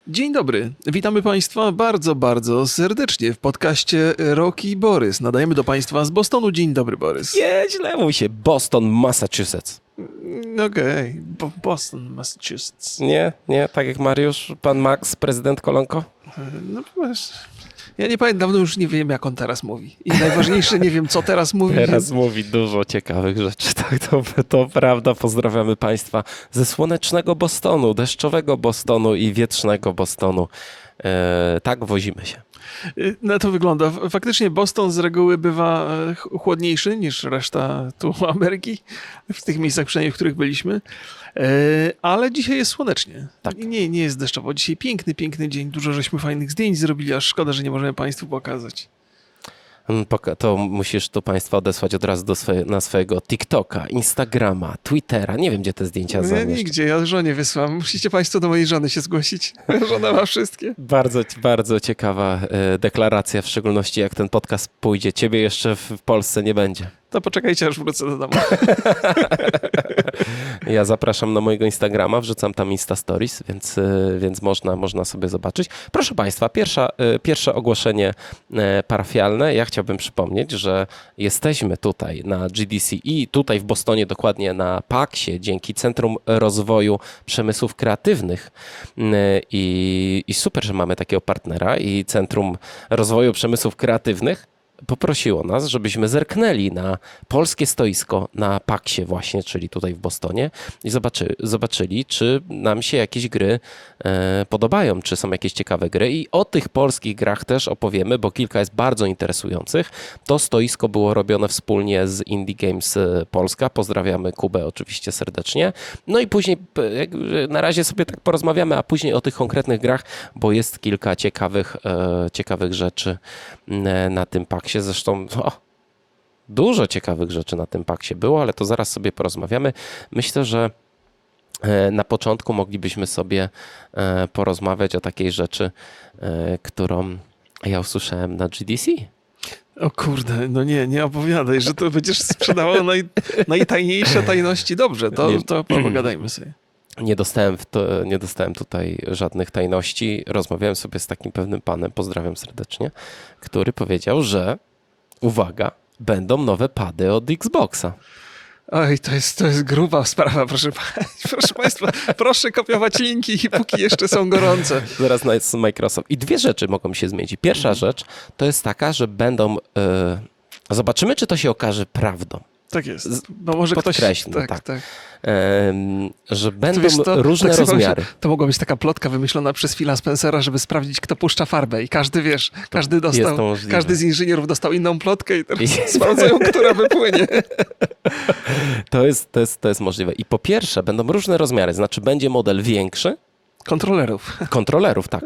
Dzień dobry, witamy Państwa bardzo, bardzo serdecznie w podcaście Roki i Borys. Nadajemy do Państwa z Bostonu. Dzień dobry, Borys. Źle mówi się Boston, Massachusetts. Okej, Boston, Massachusetts. Nie, tak jak Mariusz, pan Max, prezydent Kolonko? No wiesz, ja nie pamiętam, dawno już nie wiem, jak on teraz mówi. I najważniejsze, nie wiem, co teraz mówi. Teraz mówi dużo ciekawych rzeczy, tak, to prawda. Pozdrawiamy Państwa ze słonecznego Bostonu, deszczowego Bostonu i wietrznego Bostonu. Tak, wozimy się. No to wygląda. Faktycznie Boston z reguły bywa chłodniejszy niż reszta tu Ameryki, w tych miejscach przynajmniej, w których byliśmy. Ale dzisiaj jest słonecznie. Tak. Nie jest deszczowo. Dzisiaj piękny, piękny dzień. Dużo żeśmy fajnych zdjęć zrobili, aż szkoda, że nie możemy Państwu pokazać. To musisz tu Państwa odesłać od razu na swojego TikToka, Instagrama, Twittera. Nie wiem, gdzie te zdjęcia Ja zamieszczę. nigdzie, ja żonie wysłam. Musicie Państwo do mojej żony się zgłosić. Żona ma wszystkie. Bardzo, bardzo ciekawa deklaracja, w szczególności jak ten podcast pójdzie. Ciebie jeszcze w Polsce nie będzie. To poczekajcie, aż wrócę do domu. Ja zapraszam na mojego Instagrama, wrzucam tam Insta Stories, więc można sobie zobaczyć. Proszę Państwa, pierwsze ogłoszenie parafialne. Ja chciałbym przypomnieć, że jesteśmy tutaj na GDC i tutaj w Bostonie, dokładnie na PAX-ie, dzięki Centrum Rozwoju Przemysłów Kreatywnych. I super, że mamy takiego partnera i Centrum Rozwoju Przemysłów Kreatywnych poprosiło nas, żebyśmy zerknęli na polskie stoisko na PAX-ie właśnie, czyli tutaj w Bostonie i zobaczyli, czy nam się jakieś gry podobają, czy są jakieś ciekawe gry i o tych polskich grach też opowiemy, bo kilka jest bardzo interesujących. To stoisko było robione wspólnie z Indie Games Polska. Pozdrawiamy Kubę oczywiście serdecznie. No i później na razie sobie tak porozmawiamy, a później o tych konkretnych grach, bo jest kilka ciekawych rzeczy na tym PAX-ie. Zresztą dużo ciekawych rzeczy na tym PAX-ie było, ale to zaraz sobie porozmawiamy. Myślę, że na początku moglibyśmy sobie porozmawiać o takiej rzeczy, którą ja usłyszałem na GDC. O kurde, no nie opowiadaj, że to będziesz sprzedawał najtajniejsze tajności. Dobrze, to pogadajmy sobie. Nie dostałem tutaj żadnych tajności. Rozmawiałem sobie z takim pewnym panem, pozdrawiam serdecznie, który powiedział, że uwaga, będą nowe pady od Xboxa. Oj, to jest gruba sprawa, proszę Państwa. Proszę kopiować linki, póki jeszcze są gorące. Zaraz jest Microsoft. I dwie rzeczy mogą się zmienić. Pierwsza rzecz to jest taka, że będą... zobaczymy, czy to się okaże prawdą. Tak jest. No może podkreślmy, ktoś... tak. Że będą wiesz, różne rozmiary. To mogła być taka plotka wymyślona przez Phila Spencera, żeby sprawdzić, kto puszcza farbę. I każdy z inżynierów dostał inną plotkę i teraz sprawdzają, która wypłynie. To jest możliwe. I po pierwsze, będą różne rozmiary. Znaczy, będzie model większy. Kontrolerów, tak.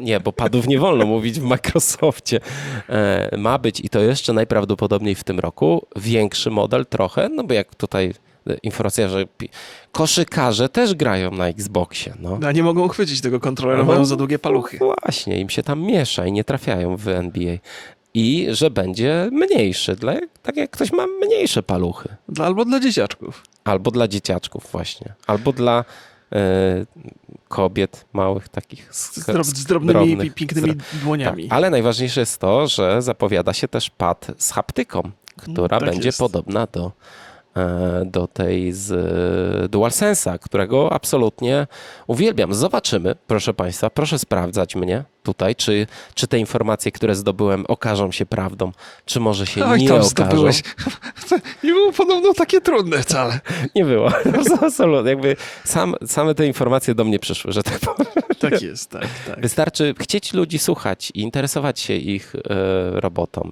Nie, bo padów nie wolno mówić w Microsoftie. Ma być, i to jeszcze najprawdopodobniej w tym roku, większy model trochę, no bo jak tutaj informacja, że koszykarze też grają na Xboxie. No. A nie mogą chwycić tego kontrolera, mają za długie paluchy. Właśnie, im się tam miesza i nie trafiają w NBA. I że będzie mniejszy, tak jak ktoś ma mniejsze paluchy. Albo dla dzieciaczków. Albo dla dzieciaczków właśnie. Albo dla kobiet małych, takich z drobnymi, pięknymi dłoniami. Tak. Ale najważniejsze jest to, że zapowiada się też pad z haptyką, która będzie podobna do tej z DualSense'a, którego absolutnie uwielbiam. Zobaczymy, proszę Państwa, proszę sprawdzać mnie tutaj, czy te informacje, które zdobyłem, okażą się prawdą, czy może się nie okażą. Zdobyłeś. Nie było podobno takie trudne wcale. Nie było. Absolutnie. Jakby same te informacje do mnie przyszły, że tak powiem. Tak jest, tak. Wystarczy chcieć ludzi słuchać i interesować się ich robotą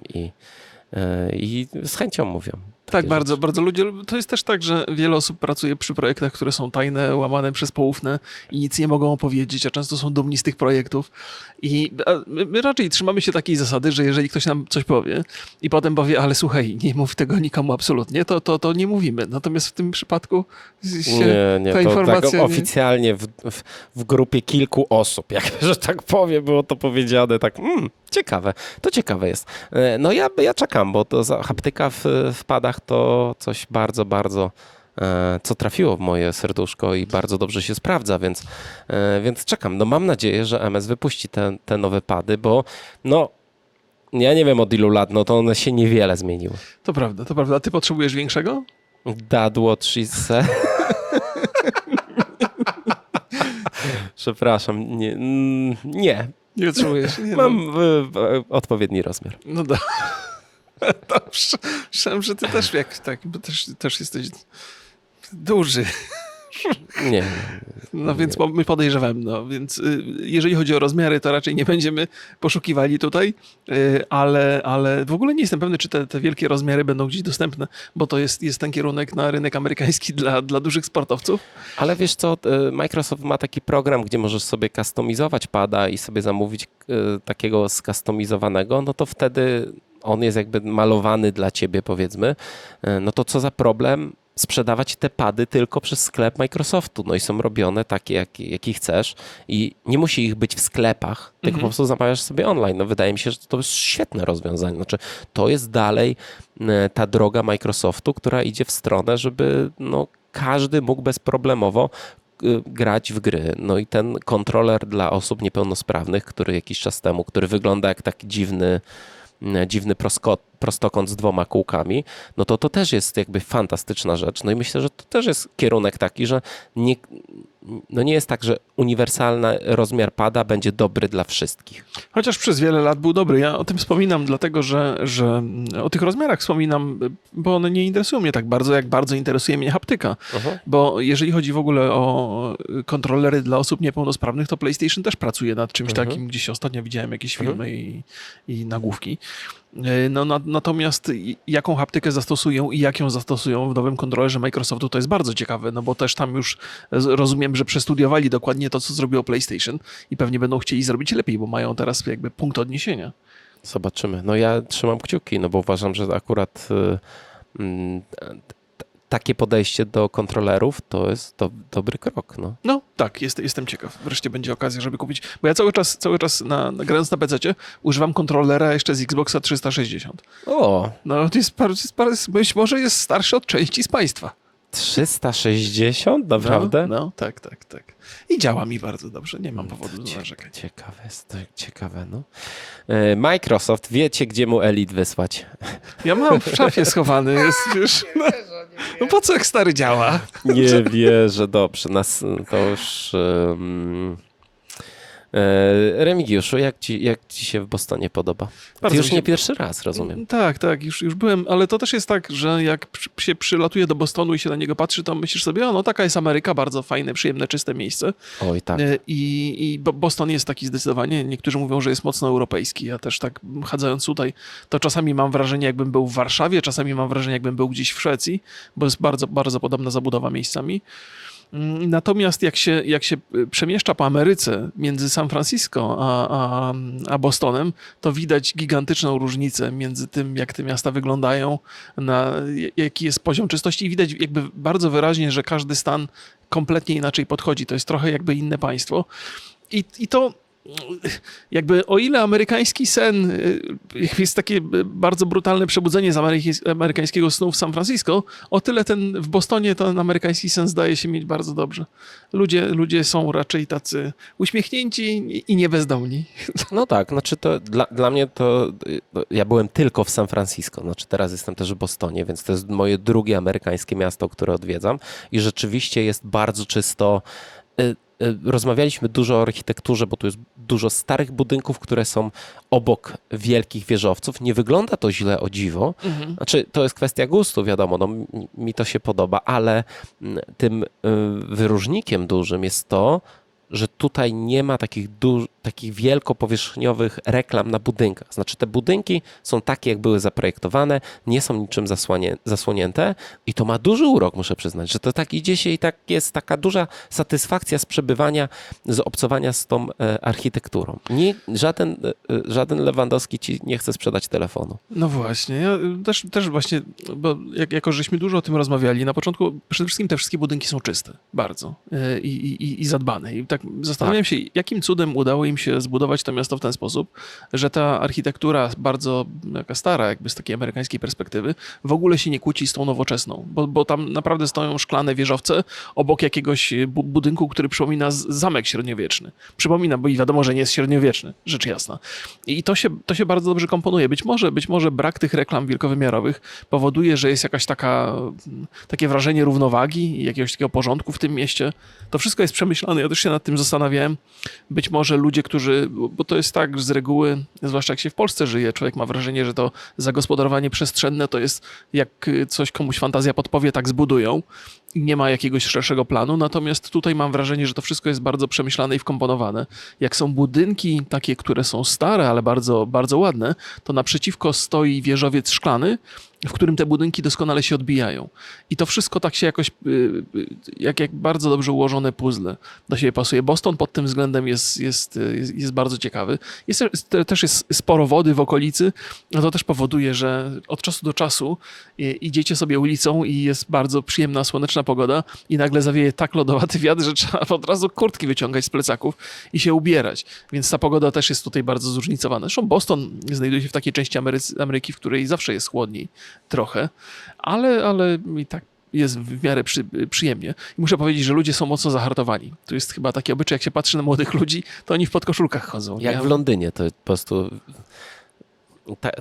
i z chęcią mówią. Tak, bardzo ludzie. To jest też tak, że wiele osób pracuje przy projektach, które są tajne, łamane przez poufne i nic nie mogą opowiedzieć, a często są dumni z tych projektów. I my raczej trzymamy się takiej zasady, że jeżeli ktoś nam coś powie i potem powie, ale słuchaj, nie mów tego nikomu absolutnie, to nie mówimy. Natomiast w tym przypadku nie, ta to informacja... tak oficjalnie w grupie kilku osób, jak że tak powiem, było to powiedziane tak, ciekawe, to ciekawe jest. No ja czekam, bo to haptyka w padach to coś bardzo, bardzo co trafiło w moje serduszko i bardzo dobrze się sprawdza, więc czekam. No mam nadzieję, że MS wypuści te nowe pady, bo no ja nie wiem od ilu lat, no to one się niewiele zmieniły. To prawda, to prawda. A ty potrzebujesz większego? That what she said. Przepraszam, nie. Nie potrzebujesz. Nie, Mam odpowiedni rozmiar. No dobrze. Myślałem, że ty też bo też jesteś duży. Nie. No więc my podejrzewam, no więc jeżeli chodzi o rozmiary, to raczej nie będziemy poszukiwali tutaj, ale w ogóle nie jestem pewny, czy te wielkie rozmiary będą gdzieś dostępne, bo to jest ten kierunek na rynek amerykański dla dużych sportowców. Ale wiesz co, Microsoft ma taki program, gdzie możesz sobie customizować pada i sobie zamówić takiego skustomizowanego, no to wtedy on jest jakby malowany dla ciebie, powiedzmy. No to co za problem sprzedawać te pady tylko przez sklep Microsoftu. No i są robione takie, jakie chcesz i nie musi ich być w sklepach, tylko po prostu zamawiasz sobie online. No wydaje mi się, że to jest świetne rozwiązanie. Znaczy, to jest dalej ta droga Microsoftu, która idzie w stronę, żeby no, każdy mógł bezproblemowo grać w gry. No i ten kontroler dla osób niepełnosprawnych, który jakiś czas temu, który wygląda jak taki dziwny prostokąt z 2 kółkami, no to też jest jakby fantastyczna rzecz. No i myślę, że to też jest kierunek taki, że nie jest tak, że uniwersalny rozmiar pada będzie dobry dla wszystkich. Chociaż przez wiele lat był dobry. Ja o tym wspominam, dlatego że o tych rozmiarach wspominam, bo one nie interesują mnie tak bardzo, jak bardzo interesuje mnie haptyka. Bo jeżeli chodzi w ogóle o kontrolery dla osób niepełnosprawnych, to PlayStation też pracuje nad czymś takim. Gdzieś ostatnio widziałem jakieś filmy i nagłówki. No, natomiast jaką haptykę zastosują i jak ją zastosują w nowym kontrolerze Microsoftu, to jest bardzo ciekawe, no bo też tam już rozumiem, że przestudiowali dokładnie to, co zrobiło PlayStation i pewnie będą chcieli zrobić lepiej, bo mają teraz jakby punkt odniesienia. Zobaczymy. No ja trzymam kciuki, no bo uważam, że akurat takie podejście do kontrolerów to jest dobry krok. No tak, jestem ciekaw. Wreszcie będzie okazja, żeby kupić, bo ja cały czas grając na PC-cie używam kontrolera jeszcze z Xboxa 360. O! No być może jest starszy od części z państwa. 360? Naprawdę? No, tak. I działa mi bardzo dobrze, nie mam powodu do narzekać. Ciekawe jest to, ciekawe, no. Microsoft, wiecie, gdzie mu Elite wysłać? Ja mam w szafie schowany, jest, wiesz, no po co jak stary działa? Nie wierzę, dobrze, to już... Remigiuszu, jak ci się w Bostonie podoba? Ty już nie pierwszy raz, rozumiem. Tak, już byłem, ale to też jest tak, że jak się przylatuje do Bostonu i się na niego patrzy, to myślisz sobie, no taka jest Ameryka, bardzo fajne, przyjemne, czyste miejsce. Oj, tak. I Boston jest taki zdecydowanie, niektórzy mówią, że jest mocno europejski. Ja też tak chadzając tutaj, to czasami mam wrażenie, jakbym był w Warszawie, czasami mam wrażenie, jakbym był gdzieś w Szwecji, bo jest bardzo, bardzo podobna zabudowa miejscami. Natomiast jak się przemieszcza po Ameryce między San Francisco a Bostonem, to widać gigantyczną różnicę między tym, jak te miasta wyglądają, jaki jest poziom czystości i widać jakby bardzo wyraźnie, że każdy stan kompletnie inaczej podchodzi. To jest trochę jakby inne państwo. I to jakby o ile amerykański sen jest takie bardzo brutalne przebudzenie z amerykańskiego snu w San Francisco, o tyle w Bostonie ten amerykański sen zdaje się mieć bardzo dobrze. Ludzie są raczej tacy uśmiechnięci i niebezdomni. No tak, znaczy to dla mnie to ja byłem tylko w San Francisco, znaczy teraz jestem też w Bostonie, więc to jest moje drugie amerykańskie miasto, które odwiedzam i rzeczywiście jest bardzo czysto. Rozmawialiśmy dużo o architekturze, bo tu jest dużo starych budynków, które są obok wielkich wieżowców. Nie wygląda to źle, o dziwo. Znaczy, to jest kwestia gustu, wiadomo, no, mi to się podoba, ale tym wyróżnikiem dużym jest to, że tutaj nie ma takich wielkopowierzchniowych reklam na budynkach. Znaczy te budynki są takie, jak były zaprojektowane, nie są niczym zasłonięte i to ma duży urok, muszę przyznać, że to tak idzie się i tak jest taka duża satysfakcja z przebywania, z obcowania z tą architekturą. Żaden Lewandowski ci nie chce sprzedać telefonu. No właśnie, ja też właśnie, bo jako żeśmy dużo o tym rozmawiali, na początku przede wszystkim te wszystkie budynki są czyste, bardzo i zadbane. I tak tak zastanawiam się, jakim cudem udało im się zbudować to miasto w ten sposób, że ta architektura bardzo taka stara, jakby z takiej amerykańskiej perspektywy, w ogóle się nie kłóci z tą nowoczesną, bo tam naprawdę stoją szklane wieżowce obok jakiegoś budynku, który przypomina zamek średniowieczny. Przypomina, bo i wiadomo, że nie jest średniowieczny, rzecz jasna. I to się bardzo dobrze komponuje. Być może brak tych reklam wielkowymiarowych powoduje, że jest jakaś takie wrażenie równowagi i jakiegoś takiego porządku w tym mieście. To wszystko jest przemyślane. Ja też się nad tym zastanawiałem. Być może ludzie, bo to jest tak z reguły, zwłaszcza jak się w Polsce żyje, człowiek ma wrażenie, że to zagospodarowanie przestrzenne to jest jak coś komuś fantazja podpowie, tak zbudują. I nie ma jakiegoś szerszego planu, natomiast tutaj mam wrażenie, że to wszystko jest bardzo przemyślane i wkomponowane. Jak są budynki takie, które są stare, ale bardzo, bardzo ładne, to naprzeciwko stoi wieżowiec szklany, w którym te budynki doskonale się odbijają. I to wszystko tak się jakoś, jak bardzo dobrze ułożone puzzle do siebie pasuje. Boston pod tym względem jest bardzo ciekawy. Też jest sporo wody w okolicy, no to też powoduje, że od czasu do czasu idziecie sobie ulicą i jest bardzo przyjemna, słoneczna pogoda i nagle zawieje tak lodowaty wiatr, że trzeba od razu kurtki wyciągać z plecaków i się ubierać. Więc ta pogoda też jest tutaj bardzo zróżnicowana. Zresztą Boston znajduje się w takiej części Ameryki, w której zawsze jest chłodniej trochę, ale i tak jest w miarę przyjemnie. I muszę powiedzieć, że ludzie są mocno zahartowani. To jest chyba taki obyczaj, jak się patrzy na młodych ludzi, to oni w podkoszulkach chodzą. Jak w Londynie, to po prostu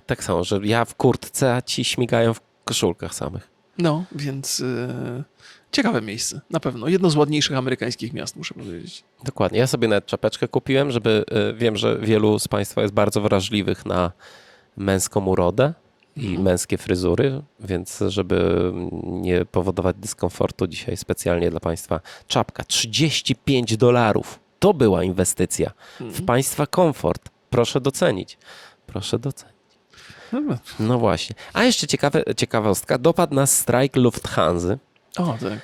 tak samo, że ja w kurtce, a ci śmigają w koszulkach samych. No, więc ciekawe miejsce, na pewno. Jedno z ładniejszych amerykańskich miast, muszę powiedzieć. Dokładnie. Ja sobie nawet czapeczkę kupiłem, wiem, że wielu z Państwa jest bardzo wrażliwych na męską urodę i męskie fryzury, więc żeby nie powodować dyskomfortu, dzisiaj specjalnie dla Państwa czapka. $35. To była inwestycja w Państwa komfort. Proszę docenić. Proszę docenić. No właśnie. A jeszcze ciekawostka. Dopadł nas strajk Lufthansa. O, tak.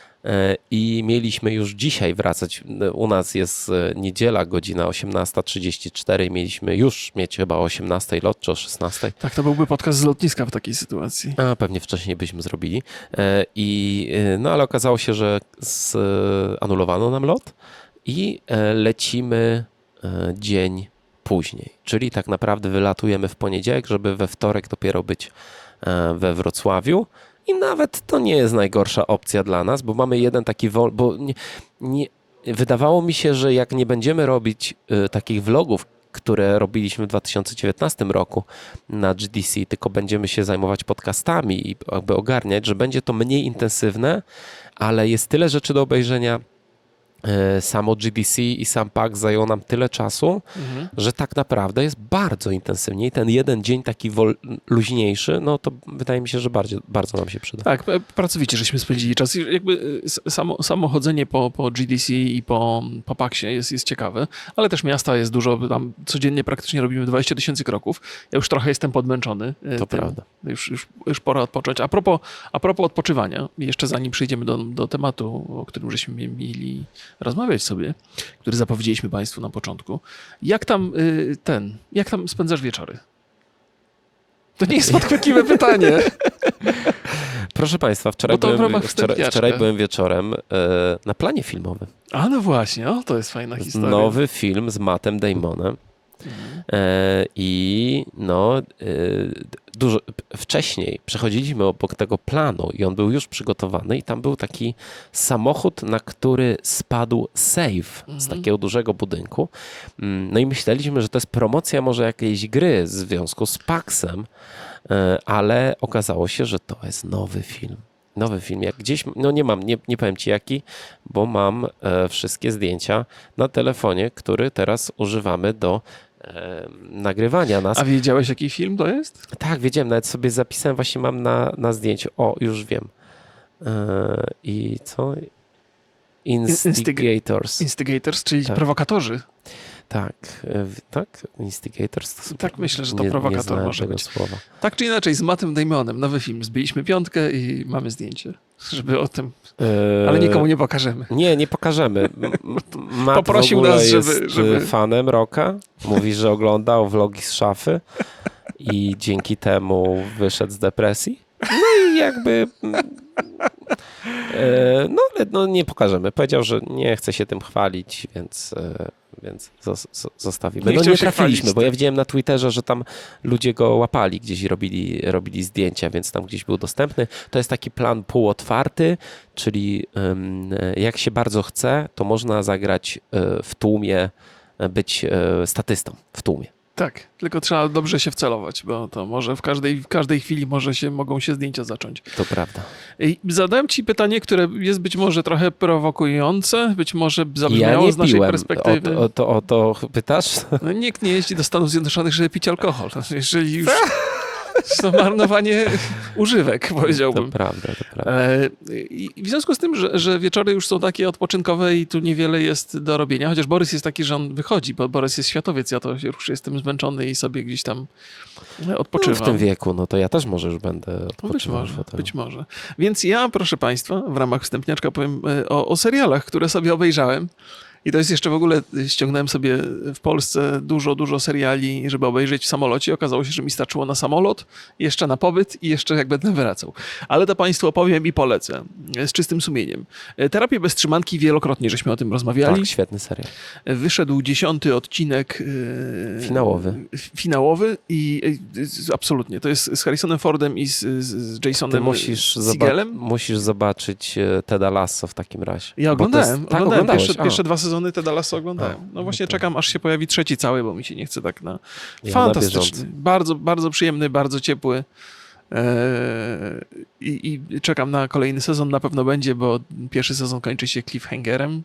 I mieliśmy już dzisiaj wracać. U nas jest niedziela, godzina 18:34. Mieliśmy już mieć chyba o 18 lot, czy o 16. Tak, to byłby podcast z lotniska w takiej sytuacji. A pewnie wcześniej byśmy zrobili. No ale okazało się, że anulowano nam lot i lecimy dzień później. Czyli tak naprawdę wylatujemy w poniedziałek, żeby we wtorek dopiero być we Wrocławiu. I nawet to nie jest najgorsza opcja dla nas, bo mamy jeden taki bo wydawało mi się, że jak nie będziemy robić takich vlogów, które robiliśmy w 2019 roku na GDC, tylko będziemy się zajmować podcastami i jakby ogarniać, że będzie to mniej intensywne, ale jest tyle rzeczy do obejrzenia. Samo GDC i sam PAX zajął nam tyle czasu, że tak naprawdę jest bardzo intensywnie i ten jeden dzień taki luźniejszy, no to wydaje mi się, że bardzo nam się przyda. Tak, pracowicie, żeśmy spędzili czas. Jakby samo chodzenie po GDC i po PAX-ie jest ciekawe, ale też miasta jest dużo, tam codziennie praktycznie robimy 20 000 kroków. Ja już trochę jestem podmęczony. To prawda. Już pora odpocząć. A propos odpoczywania, jeszcze zanim przejdziemy do tematu, o którym żeśmy mieli rozmawiać sobie, który zapowiedzieliśmy Państwu na początku. Jak tam spędzasz wieczory? To nie jest podchwytliwe pytanie. Proszę Państwa, wczoraj byłem wieczorem na planie filmowym. A no właśnie, to jest fajna historia. Nowy film z Mattem Damonem. I dużo wcześniej przechodziliśmy obok tego planu i on był już przygotowany i tam był taki samochód, na który spadł safe z takiego dużego budynku. No i myśleliśmy, że to jest promocja może jakiejś gry w związku z PAX-em, ale okazało się, że to jest nowy film. Nowy film, jak gdzieś, nie powiem Ci jaki, bo mam wszystkie zdjęcia na telefonie, który teraz używamy do nagrywania nas. A wiedziałeś, jaki film to jest? Tak, wiedziałem, nawet sobie zapisałem, właśnie mam na zdjęciu. Już wiem. I co? Instigators. Instigators, czyli tak. Prowokatorzy. Tak, Instigators. To tak myślę, że to prowokator może być. Słowa. Tak czy inaczej, z Mattem Damonem, nowy film. Zbiliśmy 5 i mamy zdjęcie, żeby o tym... Ale nikomu nie pokażemy. Nie pokażemy. Matt poprosił w ogóle nas, żeby fanem Rocka. Mówi, że oglądał vlogi z szafy i dzięki temu wyszedł z depresji. No i jakby No ale no, nie pokażemy. Powiedział, że nie chce się tym chwalić, więc zostawimy. Nie No chciał nie się trafiliśmy, chwalić, bo ja tak. widziałem na Twitterze, że tam ludzie go łapali gdzieś i robili zdjęcia, więc tam gdzieś był dostępny. To jest taki plan półotwarty, czyli jak się bardzo chce, to można zagrać w tłumie, być statystą w tłumie. Tak, tylko trzeba dobrze się wcelować, bo to może w każdej chwili mogą się zdjęcia zacząć. To prawda. I zadałem ci pytanie, które jest być może trochę prowokujące, być może zabrzmiało Ja nie z naszej piłem. perspektywy. O to pytasz? No, nikt nie jeździ do Stanów Zjednoczonych, żeby pić alkohol. Jeżeli już to marnowanie używek, To powiedziałbym. prawda, to prawda. I w związku z tym, że wieczory już są takie odpoczynkowe i tu niewiele jest do robienia, chociaż Borys jest taki, że on wychodzi, bo Borys jest światowiec, ja to już jestem zmęczony i sobie gdzieś tam No, odpoczywam. w tym wieku, no to ja też może już będę No być odpoczywał w może, fotelu. być może. Więc ja, proszę Państwa, w ramach wstępniaczka powiem o serialach, które sobie obejrzałem. I to jest jeszcze w ogóle, ściągnąłem sobie w Polsce dużo seriali, żeby obejrzeć w samolocie. Okazało się, że mi starczyło na samolot, jeszcze na pobyt i jeszcze jak będę wracał. Ale to Państwu opowiem i polecę z czystym sumieniem. Terapię bez trzymanki wielokrotnie żeśmy o tym rozmawiali. Tak, świetny serial. Wyszedł 10. odcinek finałowy i absolutnie, to jest z Harrisonem Fordem i z Ty Jasonem Siegelem. musisz zobaczyć Teda Lasso w takim razie. Ja Bo to oglądałem, jest- tak, oglądałem oglądałeś? pierwsze 2 sezony Teda Lasso oglądałem. No właśnie to- czekam, aż się pojawi trzeci cały, bo mi się nie chce tak na... Ja Fantastyczny, na bieżąco. bardzo, bardzo przyjemny, bardzo ciepły. I czekam na kolejny sezon, na pewno będzie, bo pierwszy sezon kończy się cliffhangerem.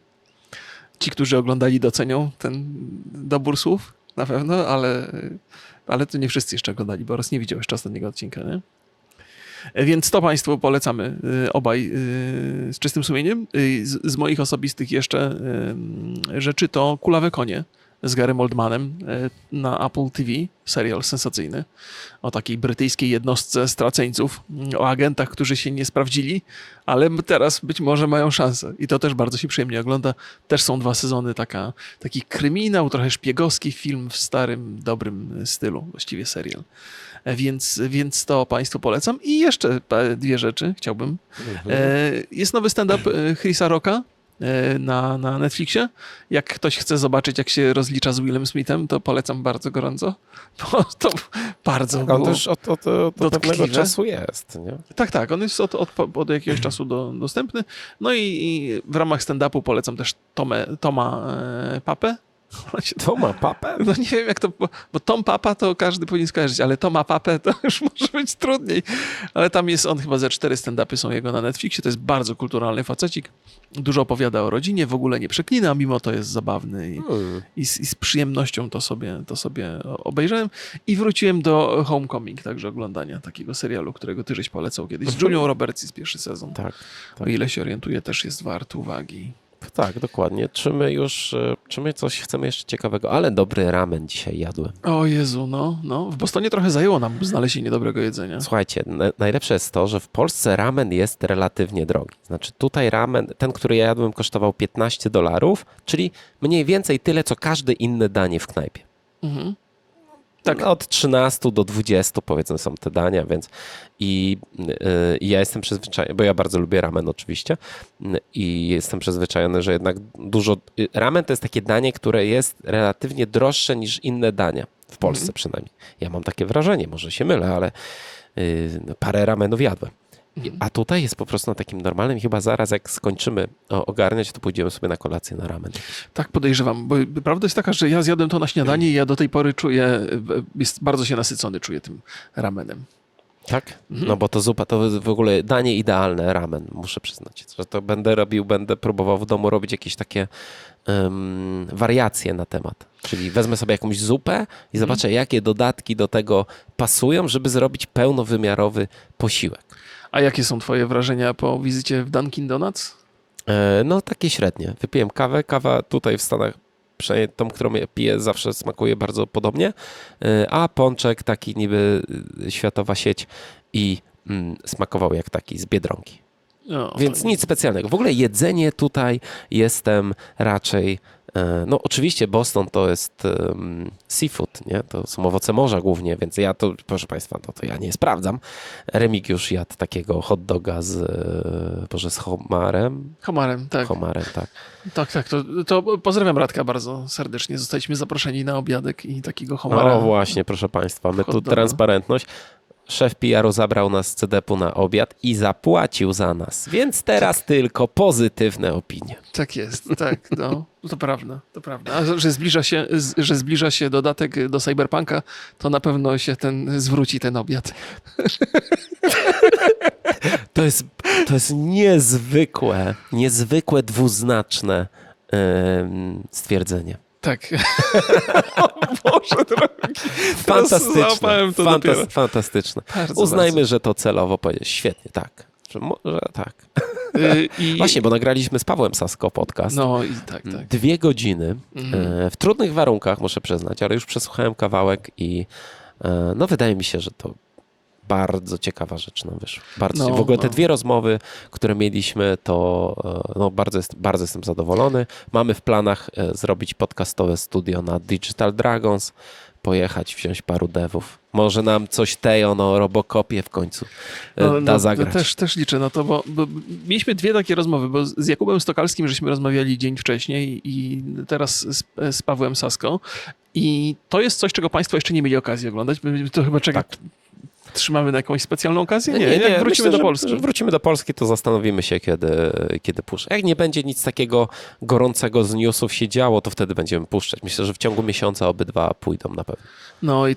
Ci, którzy oglądali, docenią ten dobór słów, na pewno, ale to nie wszyscy jeszcze oglądali, bo Boris nie widział jeszcze ostatniego odcinka, nie? Więc to Państwu polecamy obaj z czystym sumieniem. Z moich osobistych jeszcze rzeczy to Kulawe konie z Garym Oldmanem na Apple TV, serial sensacyjny o takiej brytyjskiej jednostce straceńców, o agentach, którzy się nie sprawdzili, ale teraz być może mają szansę i to też bardzo się przyjemnie ogląda. Też są 2 sezony, taki kryminał, trochę szpiegowski film w starym, dobrym stylu, właściwie serial. Więc to Państwu polecam. I jeszcze 2 rzeczy chciałbym. Jest nowy stand-up Chrisa Rocka na Netflixie. Jak ktoś chce zobaczyć, jak się rozlicza z Willem Smithem, to polecam bardzo gorąco, bo to bardzo On było też od pewnego dotkliwe. czasu jest, nie? Tak, on jest od jakiegoś czasu dostępny. No i w ramach stand-upu polecam też Toma Papę. To ma papę? No nie wiem jak to, bo Tom Papa to każdy powinien skojarzyć, ale Toma Papę to już może być trudniej. Ale tam jest on chyba ze 4 stand-upy są jego na Netflixie, to jest bardzo kulturalny facecik. Dużo opowiada o rodzinie, w ogóle nie przeklina, mimo to jest zabawny i z przyjemnością to sobie obejrzałem. I wróciłem do Homecoming, także oglądania takiego serialu, którego ty żeś polecał kiedyś. Z Julią Roberts jest pierwszy sezon. Tak. O ile się orientuję, też jest wart uwagi. Tak, dokładnie. Czy my coś chcemy jeszcze ciekawego? Ale dobry ramen dzisiaj jadłem. O Jezu, no. W Bostonie trochę zajęło nam znalezienie dobrego jedzenia. Słuchajcie, najlepsze jest to, że w Polsce ramen jest relatywnie drogi. Znaczy tutaj ramen, ten, który ja jadłem, kosztował $15, czyli mniej więcej tyle, co każde inne danie w knajpie. Mhm. Tak. No, od 13 do 20 powiedzmy są te dania, więc i ja jestem przyzwyczajony, bo ja bardzo lubię ramen oczywiście i jestem przyzwyczajony, że jednak ramen to jest takie danie, które jest relatywnie droższe niż inne dania, w Polsce przynajmniej. Ja mam takie wrażenie, może się mylę, ale parę ramenów jadłem. A tutaj jest po prostu na takim normalnym, chyba zaraz jak skończymy ogarniać, to pójdziemy sobie na kolację na ramen. Tak podejrzewam, bo prawda jest taka, że ja zjadłem to na śniadanie i ja do tej pory bardzo się nasycony czuję tym ramenem. Tak? No bo to zupa to w ogóle danie idealne, ramen, muszę przyznać. Że to będę próbował w domu robić jakieś takie wariacje na temat. Czyli wezmę sobie jakąś zupę i zobaczę, jakie dodatki do tego pasują, żeby zrobić pełnowymiarowy posiłek. A jakie są twoje wrażenia po wizycie w Dunkin' Donuts? No takie średnie. Wypiłem kawę. Kawa tutaj w Stanach, przynajmniej tą, którą ja piję, zawsze smakuje bardzo podobnie. A pączek taki niby światowa sieć i smakował jak taki z Biedronki. No, Więc nic specjalnego. W ogóle jedzenie tutaj jestem raczej No oczywiście Boston to jest seafood, nie? To są owoce morza głównie, więc ja to, proszę Państwa, to ja nie sprawdzam. Remigiusz jadł takiego hot doga z homarem. Homarem, tak. Homarem, tak. Tak, to pozdrawiam Radka bardzo serdecznie. Zostaliśmy zaproszeni na obiadek i takiego homara. O właśnie, proszę Państwa, my Hot tu doga. transparentność. Szef PR-u zabrał nas z CDP-u na obiad i zapłacił za nas, więc teraz tylko pozytywne opinie. Tak jest, tak, no, to prawda, to prawda. A że zbliża się dodatek do Cyberpunka, to na pewno się zwróci ten obiad. To jest niezwykłe dwuznaczne stwierdzenie. Tak. O Boże drogi. Załapałem to dopiero. Fantastyczne. Bardzo, Uznajmy, bardzo. że to celowo powiedzieć. Świetnie, tak. Że tak. I... Właśnie, bo nagraliśmy z Pawłem Sasko podcast. No i tak. 2 godziny. W trudnych warunkach, muszę przyznać, ale już przesłuchałem kawałek i no wydaje mi się, że to bardzo ciekawa rzecz nam wyszła. W ogóle te 2 rozmowy, które mieliśmy, to no, bardzo jestem zadowolony. Mamy w planach zrobić podcastowe studio na Digital Dragons, pojechać, wziąć paru devów. Może nam coś Teo, Robocopie w końcu da zagrać. Też liczę na to, bo mieliśmy 2 takie rozmowy, bo z Jakubem Stokalskim żeśmy rozmawiali dzień wcześniej i teraz z Pawłem Sasko. I to jest coś, czego Państwo jeszcze nie mieli okazji oglądać. To chyba trzymamy na jakąś specjalną okazję? Nie, jak wrócimy myślę, do Polski. Że wrócimy do Polski, to zastanowimy się, kiedy puszczę. Jak nie będzie nic takiego gorącego z newsów się działo, to wtedy będziemy puszczać. Myślę, że w ciągu miesiąca obydwa pójdą na pewno. No i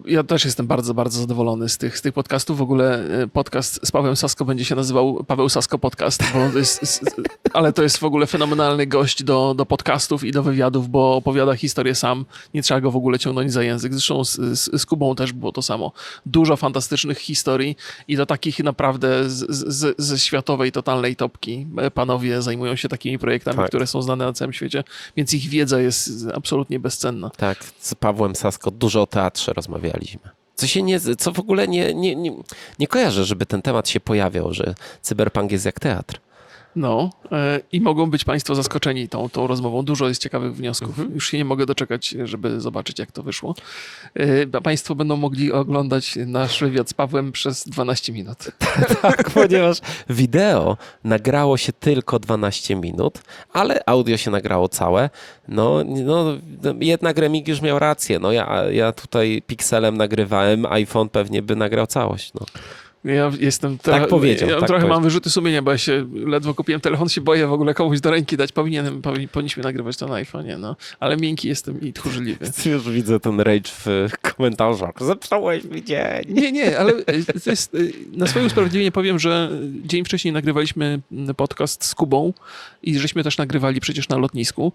ja też jestem bardzo, bardzo zadowolony z tych podcastów. W ogóle podcast z Pawłem Sasko będzie się nazywał Paweł Sasko Podcast, ale to jest w ogóle fenomenalny gość do podcastów i do wywiadów, bo opowiada historię sam. Nie trzeba go w ogóle ciągnąć za język. Zresztą z Kubą też było to samo. Dużo fantastycznych historii i do takich naprawdę ze światowej, totalnej topki. Panowie zajmują się takimi projektami, które są znane na całym świecie, więc ich wiedza jest absolutnie bezcenna. Tak, z Pawłem Sasko dużo o teatrze rozmawialiśmy. Co w ogóle nie kojarzę, żeby ten temat się pojawiał, że cyberpunk jest jak teatr. No i mogą być Państwo zaskoczeni tą rozmową. Dużo jest ciekawych wniosków. Już się nie mogę doczekać, żeby zobaczyć, jak to wyszło. Państwo będą mogli oglądać nasz wywiad z Pawłem przez 12 minut. Tak, ponieważ wideo nagrało się tylko 12 minut, ale audio się nagrało całe. No jednak Remigiusz miał rację. No ja tutaj pikselem nagrywałem, iPhone pewnie by nagrał całość. No. Ja jestem tak powiedział. Trochę mam wyrzuty sumienia, bo ja się ledwo kupiłem telefon, się boję w ogóle komuś do ręki dać. Powinniśmy nagrywać to na iPhone'ie, no. Ale miękki jestem i tchórzliwy. Już widzę ten rage w komentarzach. Zepsułeś mi dzień. Nie, ale to jest, na swoje usprawiedliwienie powiem, że dzień wcześniej nagrywaliśmy podcast z Kubą i żeśmy też nagrywali przecież na lotnisku.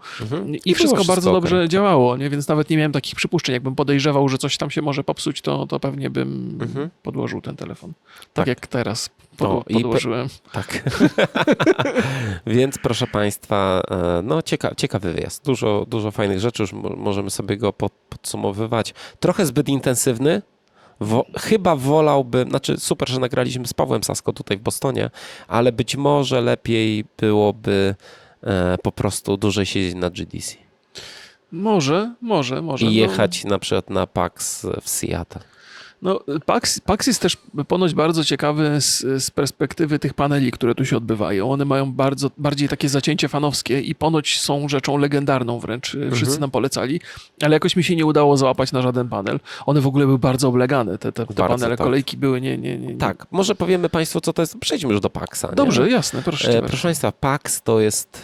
I wszystko bardzo dobrze działało, nie? Więc nawet nie miałem takich przypuszczeń. Jakbym podejrzewał, że coś tam się może popsuć, to pewnie bym podłożył ten telefon. Tak jak teraz podłożyłem. Tak. Więc proszę Państwa, no ciekawy wyjazd. Dużo fajnych rzeczy, już możemy sobie go podsumowywać. Trochę zbyt intensywny. Chyba wolałbym, super, że nagraliśmy z Pawłem Sasko tutaj w Bostonie, ale być może lepiej byłoby po prostu dłużej siedzieć na GDC. Może. I jechać na przykład na PAX w Seattle. No, PAX jest też ponoć bardzo ciekawy z perspektywy tych paneli, które tu się odbywają. One mają bardziej takie zacięcie fanowskie i ponoć są rzeczą legendarną wręcz. Wszyscy nam polecali, ale jakoś mi się nie udało załapać na żaden panel. One w ogóle były bardzo oblegane, te panele, tak. Kolejki były nie. Tak, może powiemy Państwu, co to jest. Przejdźmy już do PAX-a. Dobrze, nie? Jasne, proszę. Proszę Państwa, PAX to jest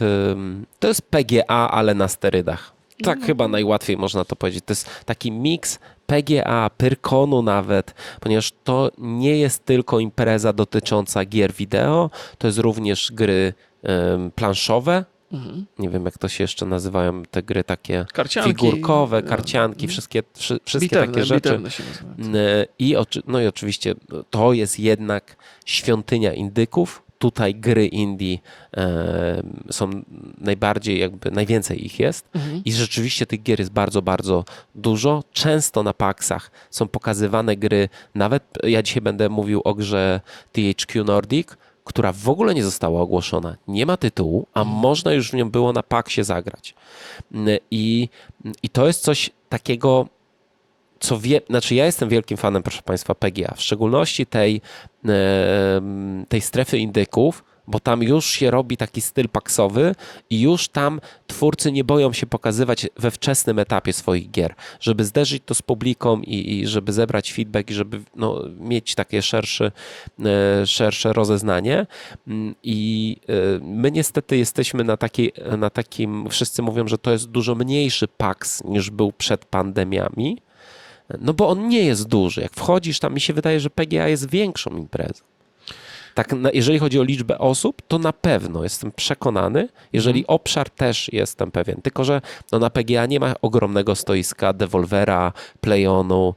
PGA, ale na sterydach. Tak chyba najłatwiej można to powiedzieć. To jest taki miks PGA, Pyrkonu nawet, ponieważ to nie jest tylko impreza dotycząca gier wideo, to jest również gry planszowe. Nie wiem, jak to się jeszcze nazywają, te gry takie karcianki, figurkowe, karcianki, wszystkie takie rzeczy. I oczywiście to jest jednak świątynia indyków. Tutaj gry indie są najwięcej ich jest i rzeczywiście tych gier jest bardzo, bardzo dużo. Często na PAX-ach są pokazywane gry, nawet ja dzisiaj będę mówił o grze THQ Nordic, która w ogóle nie została ogłoszona, nie ma tytułu, a można już w nią było na PAX-ie zagrać. I to jest coś takiego, znaczy ja jestem wielkim fanem, proszę Państwa, PGA, w szczególności tej strefy indyków, bo tam już się robi taki styl paksowy i już tam twórcy nie boją się pokazywać we wczesnym etapie swoich gier, żeby zderzyć to z publiką i żeby zebrać feedback i żeby mieć takie szersze rozeznanie. I my niestety jesteśmy na takim, wszyscy mówią, że to jest dużo mniejszy PAX niż był przed pandemiami, no bo on nie jest duży. Jak wchodzisz tam, mi się wydaje, że PGA jest większą imprezą. Tak, jeżeli chodzi o liczbę osób, to na pewno jestem przekonany, jeżeli obszar też jestem pewien, tylko że na PGA nie ma ogromnego stoiska Devolvera, Playonu,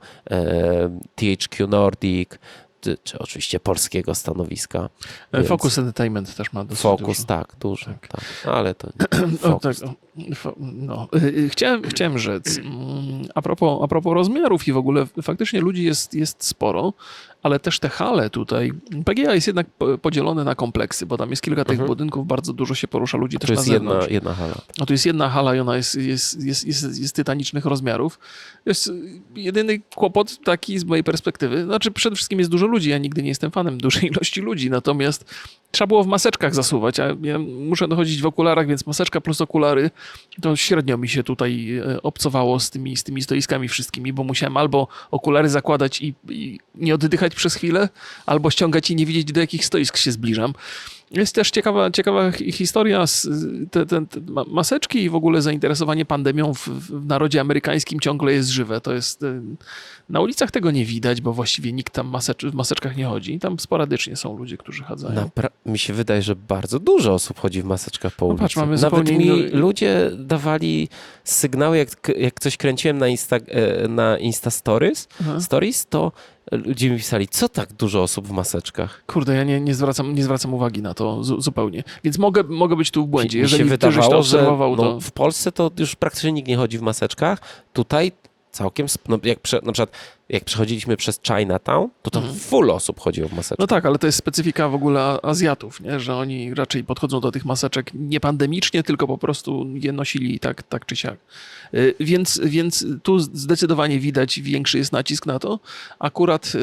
THQ Nordic, czy oczywiście polskiego stanowiska. Focus Entertainment też ma dosyć Focus, dużo. tak, dużo, tak. Ale to Focus. Chciałem rzec, a propos rozmiarów i w ogóle faktycznie ludzi jest sporo, ale też te hale tutaj, PGA jest jednak podzielone na kompleksy, bo tam jest kilka tych budynków, bardzo dużo się porusza ludzi też to na jest zewnątrz. jedna hala. A tu jest jedna hala i ona jest tytanicznych rozmiarów. Jest jedyny kłopot taki z mojej perspektywy. Znaczy przede wszystkim jest dużo ludzi, ja nigdy nie jestem fanem dużej ilości ludzi, natomiast trzeba było w maseczkach zasuwać, a ja muszę dochodzić w okularach, więc maseczka plus okulary, to średnio mi się tutaj obcowało z tymi stoiskami wszystkimi, bo musiałem albo okulary zakładać i nie oddychać przez chwilę, albo ściągać i nie widzieć, do jakich stoisk się zbliżam. Jest też ciekawa historia, te maseczki i w ogóle zainteresowanie pandemią w narodzie amerykańskim ciągle jest żywe. To jest, na ulicach tego nie widać, bo właściwie nikt tam w maseczkach nie chodzi. Tam sporadycznie są ludzie, którzy chadzają. Mi się wydaje, że bardzo dużo osób chodzi w maseczkach po ulicy. Patrz, mamy Nawet zupełnie ludzie dawali sygnały, jak coś kręciłem na Insta Stories, to ludzie mi pisali, co tak dużo osób w maseczkach? Kurde, ja nie zwracam uwagi na to zupełnie. Więc mogę być tu w błędzie. Mi się Jeżeli ktoś to wydawało, że obserwował, to... w Polsce to już praktycznie nikt nie chodzi w maseczkach. Tutaj całkiem, na przykład jak przechodziliśmy przez Chinatown, to full osób chodziło w maseczkach. No tak, ale to jest specyfika w ogóle Azjatów, nie? Że oni raczej podchodzą do tych maseczek nie pandemicznie, tylko po prostu je nosili tak czy siak. Więc tu zdecydowanie widać, większy jest nacisk na to. Akurat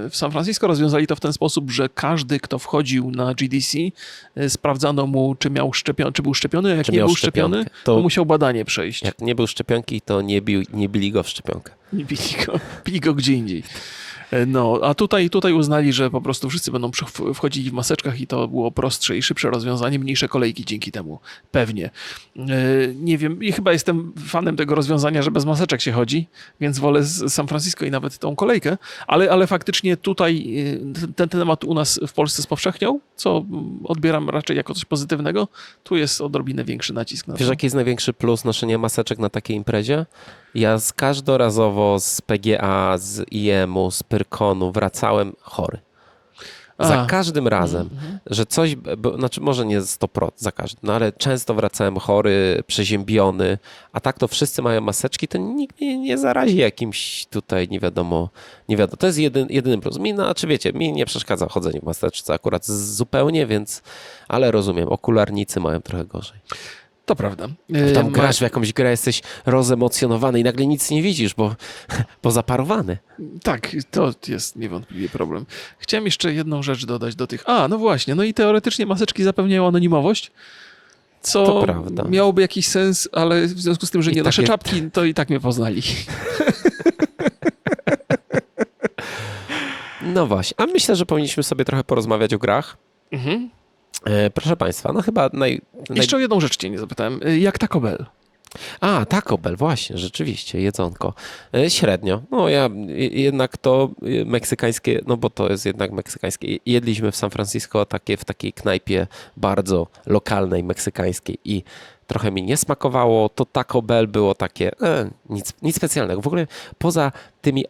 w San Francisco rozwiązali to w ten sposób, że każdy, kto wchodził na GDC, sprawdzano mu, czy był szczepiony, a jak nie był szczepiony, to musiał badanie przejść. Jak nie był szczepionki, to nie bili go w szczepionkę. Nie bili go gdzie indziej. No, a tutaj uznali, że po prostu wszyscy będą wchodzili w maseczkach i to było prostsze i szybsze rozwiązanie, mniejsze kolejki dzięki temu. Pewnie. Nie wiem, i chyba jestem fanem tego rozwiązania, że bez maseczek się chodzi, więc wolę z San Francisco i nawet tą kolejkę, ale faktycznie tutaj ten temat u nas w Polsce spowszechniał, co odbieram raczej jako coś pozytywnego. Tu jest odrobinę większy nacisk na to. Wiesz, jaki jest największy plus noszenia maseczek na takiej imprezie? Ja każdorazowo z PGA, z IEM-u, z Pyrkonu wracałem chory. Za każdym razem, że coś, znaczy może nie 100% za każdym, no ale często wracałem chory, przeziębiony, a tak to wszyscy mają maseczki, to nikt mnie nie zarazi jakimś tutaj nie wiadomo. To jest jedyny plus. Mi nie przeszkadza chodzenie w maseczce akurat zupełnie, więc, ale rozumiem, okularnicy mają trochę gorzej. To prawda. Tam grasz w jakąś grę, jesteś rozemocjonowany i nagle nic nie widzisz, bo zaparowany. Tak, to jest niewątpliwie problem. Chciałem jeszcze jedną rzecz dodać do tych. No właśnie, no i teoretycznie maseczki zapewniają anonimowość, co to prawda. Miałoby jakiś sens, ale w związku z tym, że nie noszę czapki, to i tak mnie poznali. No właśnie, a myślę, że powinniśmy sobie trochę porozmawiać o grach. Proszę Państwa, no chyba Jeszcze o jedną rzecz cię nie zapytałem. Jak Taco Bell? Taco Bell, właśnie, rzeczywiście, jedzonko. Średnio. No ja jednak to meksykańskie, no bo to jest jednak meksykańskie. Jedliśmy w San Francisco w takiej knajpie bardzo lokalnej, meksykańskiej i trochę mi nie smakowało. To Taco Bell było takie, nic specjalnego. W ogóle poza tymi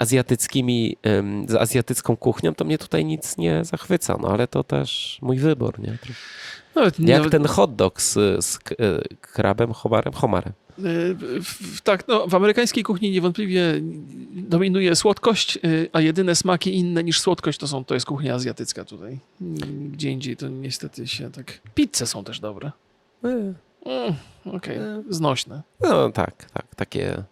azjatycką kuchnią, to mnie tutaj nic nie zachwyca, no ale to też mój wybór, nie? Nawet Jak ten hot dog z krabem, homarem. Tak, no, w amerykańskiej kuchni niewątpliwie dominuje słodkość, a jedyne smaki inne niż słodkość to jest kuchnia azjatycka tutaj. Gdzie indziej to niestety się tak... Pizze są też dobre. Okej, znośne. No tak, takie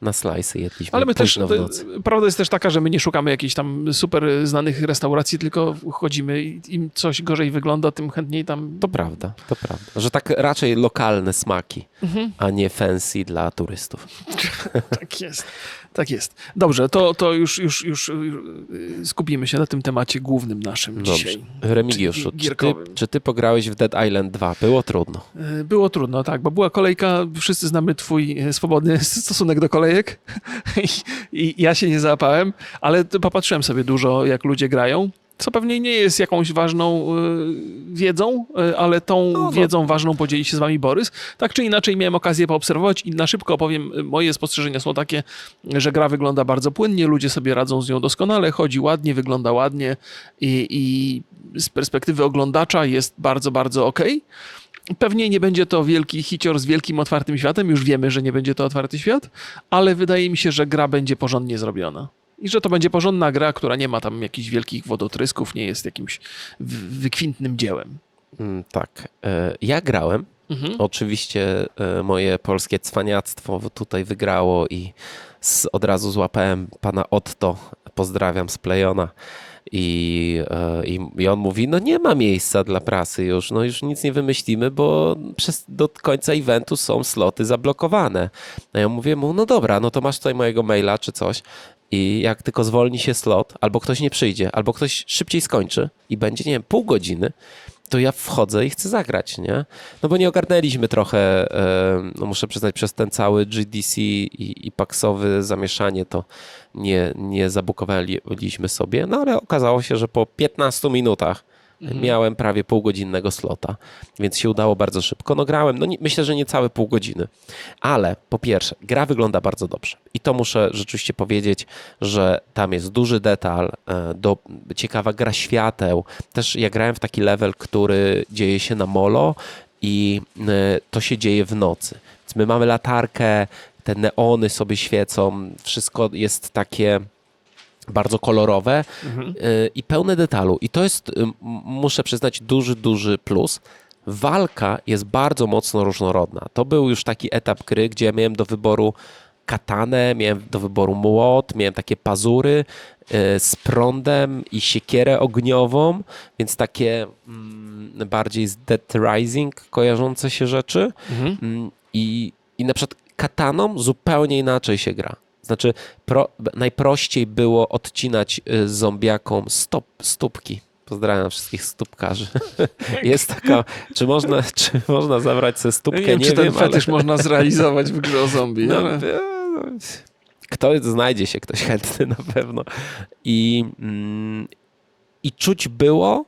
na slajsy jedliśmy. Ale my też, późno w nocy. prawda jest też taka, że my nie szukamy jakichś tam super znanych restauracji, tylko chodzimy i im coś gorzej wygląda, tym chętniej tam... To prawda. Że tak raczej lokalne smaki, a nie fancy dla turystów. Tak jest. Dobrze, to już skupimy się na tym temacie głównym naszym dzisiaj. Remigiuszu, czyli gierkowym. czy ty pograłeś w Dead Island 2? Było trudno. Było trudno, tak, bo była kolejka, wszyscy znamy twój swobodny stosunek do kolejek i ja się nie załapałem, ale popatrzyłem sobie dużo, jak ludzie grają, co pewnie nie jest jakąś ważną wiedzą, ale tą wiedzą ważną podzieli się z wami Borys. Tak czy inaczej miałem okazję poobserwować i na szybko opowiem, moje spostrzeżenia są takie, że gra wygląda bardzo płynnie, ludzie sobie radzą z nią doskonale, chodzi ładnie, wygląda ładnie i z perspektywy oglądacza jest bardzo, bardzo okej. Pewnie nie będzie to wielki hicior z wielkim otwartym światem, już wiemy, że nie będzie to otwarty świat, ale wydaje mi się, że gra będzie porządnie zrobiona. I że to będzie porządna gra, która nie ma tam jakichś wielkich wodotrysków, nie jest jakimś wykwintnym dziełem. Tak. Ja grałem. Oczywiście moje polskie cwaniactwo tutaj wygrało i od razu złapałem pana Otto, pozdrawiam z Plejona. I on mówi, no nie ma miejsca dla prasy już, no już nic nie wymyślimy, bo do końca eventu są sloty zablokowane. A ja mówię mu, no dobra, no to masz tutaj mojego maila czy coś i jak tylko zwolni się slot, albo ktoś nie przyjdzie, albo ktoś szybciej skończy i będzie, nie wiem, pół godziny, to ja wchodzę i chcę zagrać, nie? No bo nie ogarnęliśmy trochę, no muszę przyznać, przez ten cały GDC i PAX-owy zamieszanie to nie zabukowaliśmy sobie, no ale okazało się, że po 15 minutach miałem prawie półgodzinnego slota, więc się udało bardzo szybko. No grałem, no myślę, że nie całe pół godziny, ale po pierwsze, gra wygląda bardzo dobrze i to muszę rzeczywiście powiedzieć, że tam jest duży detal, ciekawa gra świateł. Też ja grałem w taki level, który dzieje się na molo i to się dzieje w nocy. Więc my mamy latarkę, te neony sobie świecą, wszystko jest takie bardzo kolorowe i pełne detalu. I to jest, muszę przyznać, duży plus. Walka jest bardzo mocno różnorodna. To był już taki etap gry, gdzie miałem do wyboru katanę, miałem do wyboru młot, miałem takie pazury z prądem i siekierę ogniową, więc takie bardziej z Dead Rising kojarzące się rzeczy. I na przykład kataną zupełnie inaczej się gra. Znaczy najprościej było odcinać zombiakom stópki. Pozdrawiam wszystkich stópkarzy. Jest taka, czy można zabrać sobie stópkę? Nie wiem, czy ten fetysz można zrealizować w grze o zombie. No, znajdzie się ktoś chętny na pewno. I czuć było,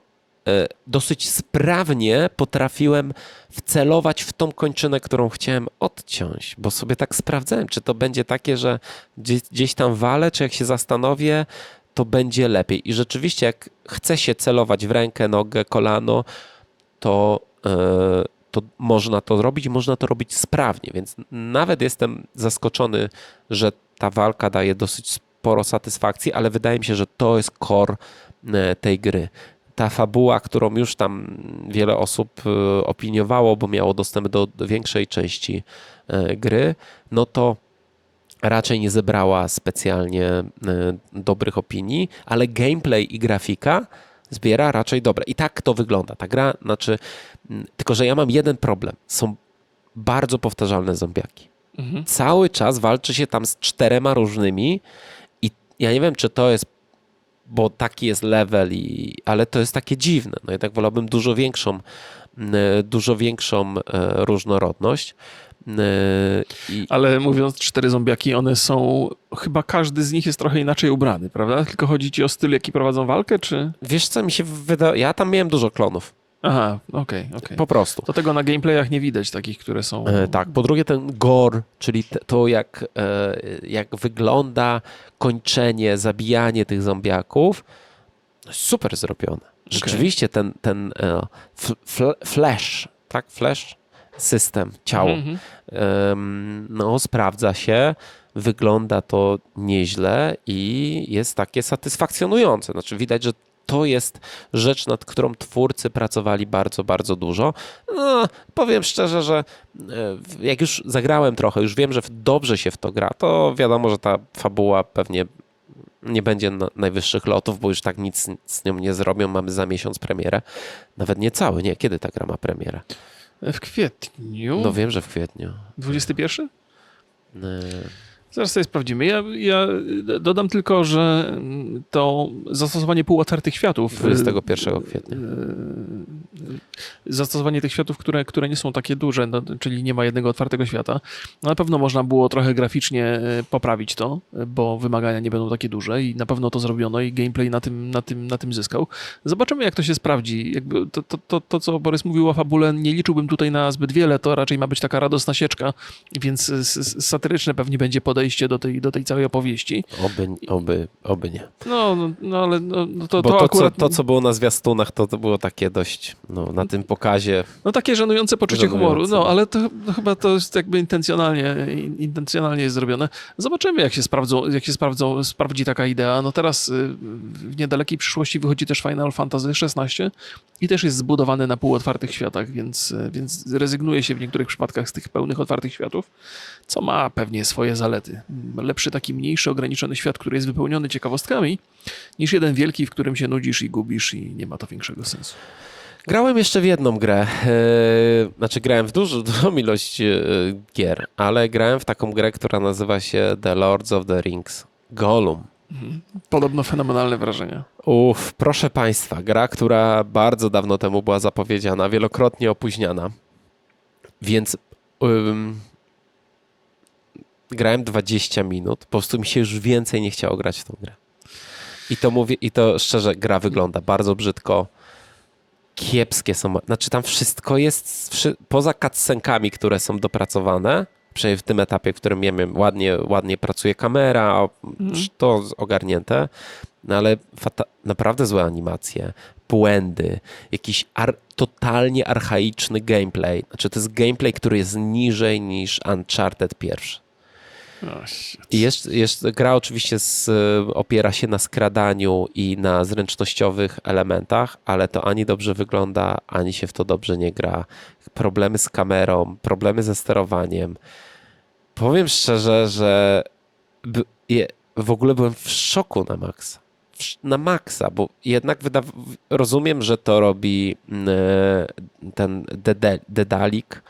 dosyć sprawnie potrafiłem wcelować w tą kończynę, którą chciałem odciąć, bo sobie tak sprawdzałem, czy to będzie takie, że gdzieś tam walę, czy jak się zastanowię, to będzie lepiej. I rzeczywiście, jak chce się celować w rękę, nogę, kolano, to można to robić i można to robić sprawnie, więc nawet jestem zaskoczony, że ta walka daje dosyć sporo satysfakcji, ale wydaje mi się, że to jest core tej gry. Ta fabuła, którą już tam wiele osób opiniowało, bo miało dostęp do większej części gry, no to raczej nie zebrała specjalnie dobrych opinii, ale gameplay i grafika zbiera raczej dobre. I tak to wygląda. Ta gra, tylko że ja mam jeden problem. Są bardzo powtarzalne zombiaki. Cały czas walczy się tam z 4 różnymi i ja nie wiem, czy to jest, bo taki jest level, ale to jest takie dziwne. No jednak wolałbym dużo większą różnorodność. Ale mówiąc 4 zombiaki, one są, chyba każdy z nich jest trochę inaczej ubrany, prawda? Tylko chodzi ci o styl, jaki prowadzą walkę, czy? Wiesz co, mi się wydaje, ja tam miałem dużo klonów. Aha, okej. Po prostu. To tego na gameplayach nie widać, takich, które są... Tak, po drugie ten gore, czyli to jak wygląda kończenie, zabijanie tych zombiaków, super zrobione. rzeczywiście ten Flash, tak? Flash system, ciało, no sprawdza się, wygląda to nieźle i jest takie satysfakcjonujące. Znaczy widać, że to jest rzecz, nad którą twórcy pracowali bardzo, bardzo dużo. No, powiem szczerze, że jak już zagrałem trochę, już wiem, że dobrze się w to gra, to wiadomo, że ta fabuła pewnie nie będzie najwyższych lotów, bo już tak nic z nią nie zrobią. Mamy za miesiąc premierę. Nawet nie cały, nie. Kiedy ta gra ma premierę? W kwietniu? No wiem, że w kwietniu. 21? Yy, Zaraz sobie sprawdzimy. Ja dodam tylko, że to zastosowanie półotwartych światów. 21 kwietnia. Zastosowanie tych światów, które nie są takie duże, no, czyli nie ma jednego otwartego świata. No, na pewno można było trochę graficznie poprawić to, bo wymagania nie będą takie duże i na pewno to zrobiono i gameplay na tym zyskał. Zobaczymy, jak to się sprawdzi. Jakby to, co Borys mówił o fabule, nie liczyłbym tutaj na zbyt wiele. To raczej ma być taka radosna sieczka, więc satyryczne pewnie będzie podejście do tej całej opowieści. Oby nie. No ale to Bo akurat... to, co było na zwiastunach, to było takie dość, no, na tym pokazie. No takie żenujące poczucie Żenujące. humoru, no ale to chyba to jest jakby intencjonalnie jest zrobione. Zobaczymy, jak się sprawdzi taka idea. No teraz w niedalekiej przyszłości wychodzi też Final Fantasy XVI i też jest zbudowany na półotwartych światach, więc rezygnuje się w niektórych przypadkach z tych pełnych otwartych światów, co ma pewnie swoje zalety. Lepszy taki mniejszy, ograniczony świat, który jest wypełniony ciekawostkami, niż jeden wielki, w którym się nudzisz i gubisz i nie ma to większego sensu. Grałem jeszcze w jedną grę, znaczy grałem w dużą ilość gier, ale grałem w taką grę, która nazywa się The Lords of the Rings, Gollum. Podobno fenomenalne wrażenia. Proszę Państwa, gra, która bardzo dawno temu była zapowiedziana, wielokrotnie opóźniana, więc grałem 20 minut, po prostu mi się już więcej nie chciało grać w tą grę. I to mówię, i to szczerze, gra wygląda bardzo brzydko. Kiepskie są, znaczy tam wszystko jest, poza cutscenkami, które są dopracowane, przynajmniej w tym etapie, w którym wiemy, ładnie pracuje kamera, to ogarnięte, no ale naprawdę złe animacje, błędy, jakiś totalnie archaiczny gameplay. Znaczy to jest gameplay, który jest niżej niż Uncharted pierwszy. I jeszcze gra oczywiście opiera się na skradaniu i na zręcznościowych elementach, ale to ani dobrze wygląda, ani się w to dobrze nie gra. Problemy z kamerą, problemy ze sterowaniem. Powiem szczerze, że w ogóle byłem w szoku na maksa. Na maksa, bo jednak rozumiem, że to robi ten Dedalik,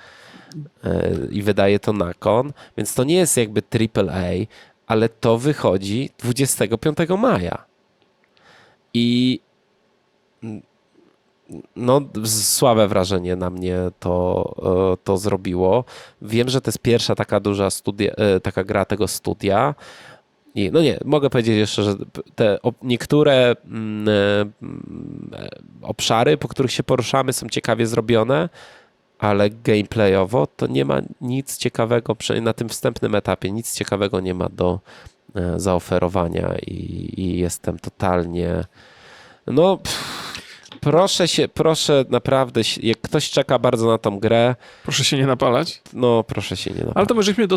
i wydaje to Nakon, więc to nie jest jakby AAA, ale to wychodzi 25 maja. I no słabe wrażenie na mnie to zrobiło. Wiem, że to jest pierwsza taka duża taka gra tego studia. I no nie, mogę powiedzieć jeszcze, że te niektóre obszary, po których się poruszamy, są ciekawie zrobione, ale gameplayowo to nie ma nic ciekawego, przynajmniej na tym wstępnym etapie, nic ciekawego nie ma do zaoferowania i jestem totalnie, no proszę naprawdę, jak ktoś czeka bardzo na tą grę. Proszę się nie napalać. No proszę się nie napalać. Ale to my żeśmy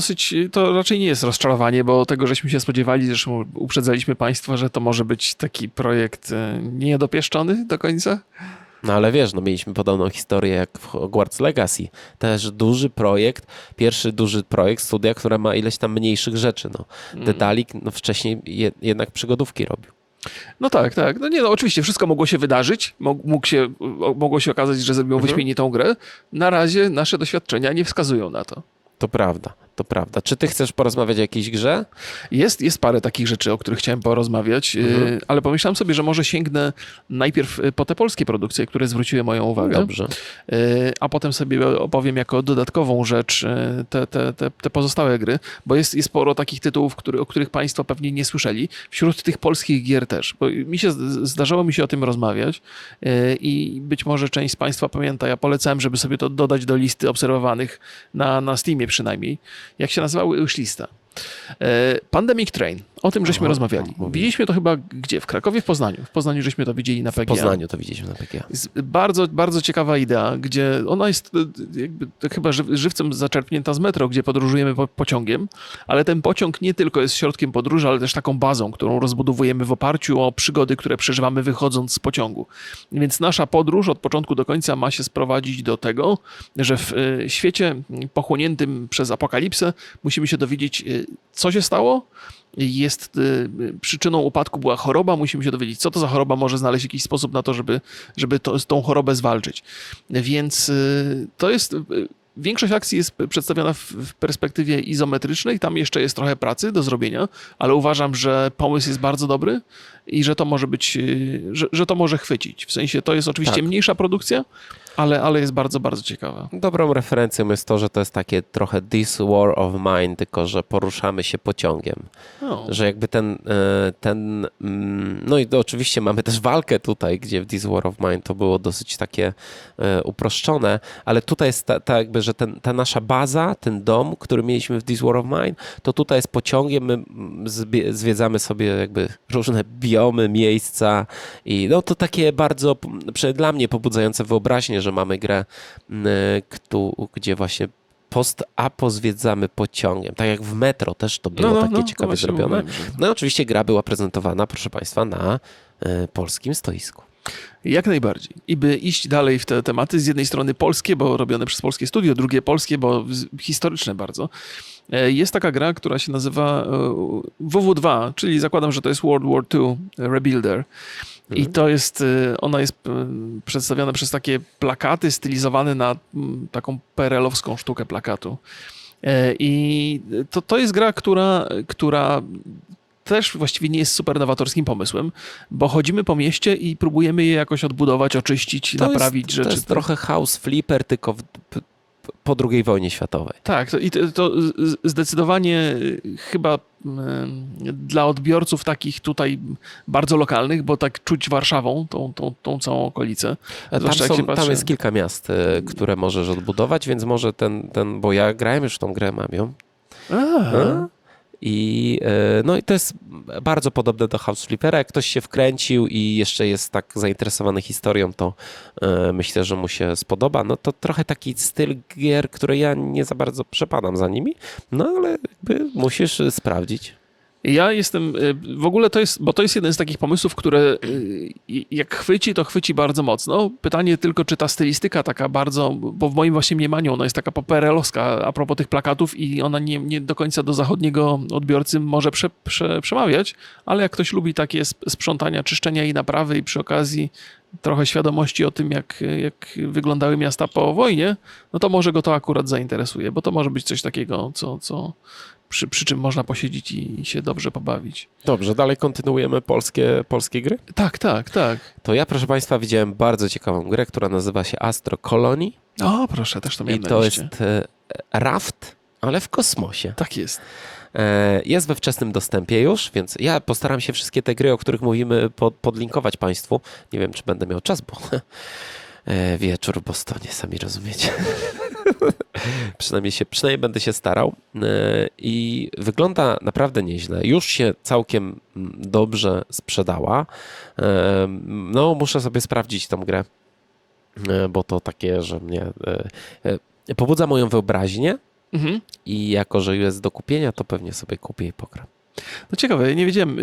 to raczej nie jest rozczarowanie, bo tego żeśmy się spodziewali, zresztą uprzedzaliśmy Państwa, że to może być taki projekt niedopieszczony do końca. No ale wiesz, no mieliśmy podobną historię jak w Hogwarts Legacy. Też duży projekt, pierwszy duży projekt studia, które ma ileś tam mniejszych rzeczy. No. Dedalik wcześniej jednak przygodówki robił. No tak. No nie, no oczywiście wszystko mogło się wydarzyć, mogło się okazać, że zrobią wyśmienitą grę. Na razie nasze doświadczenia nie wskazują na to. To prawda. Czy ty chcesz porozmawiać o jakiejś grze? Jest parę takich rzeczy, o których chciałem porozmawiać, ale pomyślałem sobie, że może sięgnę najpierw po te polskie produkcje, które zwróciły moją uwagę. Dobrze. A potem sobie opowiem jako dodatkową rzecz te pozostałe gry, bo jest sporo takich tytułów, o których Państwo pewnie nie słyszeli. Wśród tych polskich gier też, bo zdarzało mi się o tym rozmawiać i być może część z Państwa pamięta, ja polecałem, żeby sobie to dodać do listy obserwowanych na Steamie przynajmniej. Jak się nazywały? Wishlista. Pandemic Train O tym żeśmy rozmawiali. mówili. Widzieliśmy to chyba gdzie? W Krakowie, w Poznaniu. W Poznaniu żeśmy to widzieli na W PGA. Poznaniu to widzieliśmy na PGA. Jest bardzo, bardzo ciekawa idea, gdzie ona jest jakby chyba żywcem zaczerpnięta z metro, gdzie podróżujemy pociągiem, ale ten pociąg nie tylko jest środkiem podróży, ale też taką bazą, którą rozbudowujemy w oparciu o przygody, które przeżywamy wychodząc z pociągu. Więc nasza podróż od początku do końca ma się sprowadzić do tego, że w świecie pochłoniętym przez apokalipsę musimy się dowiedzieć, co się stało. Jest przyczyną upadku była choroba, musimy się dowiedzieć, co to za choroba, może znaleźć jakiś sposób na to, żeby tą chorobę zwalczyć. Więc to jest... Większość akcji jest przedstawiona w perspektywie izometrycznej, tam jeszcze jest trochę pracy do zrobienia, ale uważam, że pomysł jest bardzo dobry i że to może być, że to może chwycić. W sensie to jest oczywiście mniejsza produkcja, ale jest bardzo, bardzo ciekawa. Dobrą referencją jest to, że to jest takie trochę This War of Mine, tylko że poruszamy się pociągiem. Że jakby no i to oczywiście mamy też walkę tutaj, gdzie w This War of Mine to było dosyć takie uproszczone, ale tutaj jest jakby, że ta nasza baza, ten dom, który mieliśmy w This War of Mine, to tutaj jest pociągiem, my zwiedzamy sobie jakby różne biomy, miejsca i no to takie bardzo, przynajmniej dla mnie pobudzające wyobraźnię, że mamy grę, gdzie właśnie post-apo zwiedzamy pociągiem. Tak jak w Metro też to było takie ciekawie zrobione. No i oczywiście gra była prezentowana, proszę Państwa, na polskim stoisku. Jak najbardziej. I by iść dalej w te tematy, z jednej strony polskie, bo robione przez polskie studio, drugie polskie, bo historyczne bardzo. Jest taka gra, która się nazywa WW2, czyli zakładam, że to jest World War II Rebuilder. I to jest, ona jest przedstawiona przez takie plakaty stylizowane na taką PRL-owską sztukę plakatu. I to jest gra, która też właściwie nie jest super nowatorskim pomysłem, bo chodzimy po mieście i próbujemy je jakoś odbudować, oczyścić, naprawić rzeczy. To jest trochę House Flipper, tylko po II wojnie światowej. Tak, to zdecydowanie chyba dla odbiorców takich tutaj bardzo lokalnych, bo tak czuć Warszawą, tą całą okolicę. Tam jest kilka miast, które możesz odbudować, więc może bo ja grałem już w tą grę, mam ją. I to jest bardzo podobne do House Flippera. Jak ktoś się wkręcił i jeszcze jest tak zainteresowany historią, to myślę, że mu się spodoba. No to trochę taki styl gier, który ja nie za bardzo przepadam za nimi, no ale jakby musisz sprawdzić. Ja jestem, w ogóle bo to jest jeden z takich pomysłów, które jak chwyci, to chwyci bardzo mocno. Pytanie tylko, czy ta stylistyka taka bardzo, bo w moim właśnie mniemaniu ona jest taka PRL-owska a propos tych plakatów i ona nie do końca do zachodniego odbiorcy może przemawiać, ale jak ktoś lubi takie sprzątania, czyszczenia i naprawy i przy okazji trochę świadomości o tym, jak wyglądały miasta po wojnie, no to może go to akurat zainteresuje, bo to może być coś takiego, co przy czym można posiedzieć i się dobrze pobawić. Dobrze, dalej kontynuujemy polskie gry? Tak. To ja, proszę Państwa, widziałem bardzo ciekawą grę, która nazywa się Astro Colony. O, proszę, też to miałem I na to liście. jest raft, ale w kosmosie. Tak jest. Jest we wczesnym dostępie już, więc ja postaram się wszystkie te gry, o których mówimy, podlinkować Państwu. Nie wiem, czy będę miał czas, bo wieczór w Bostonie, sami rozumiecie. Przynajmniej będę się starał i wygląda naprawdę nieźle. Już się całkiem dobrze sprzedała. No, muszę sobie sprawdzić tą grę, bo to takie, że mnie pobudza moją wyobraźnię i jako, że jest do kupienia, to pewnie sobie kupię i pogram. No ciekawe, ja nie wiedziałem,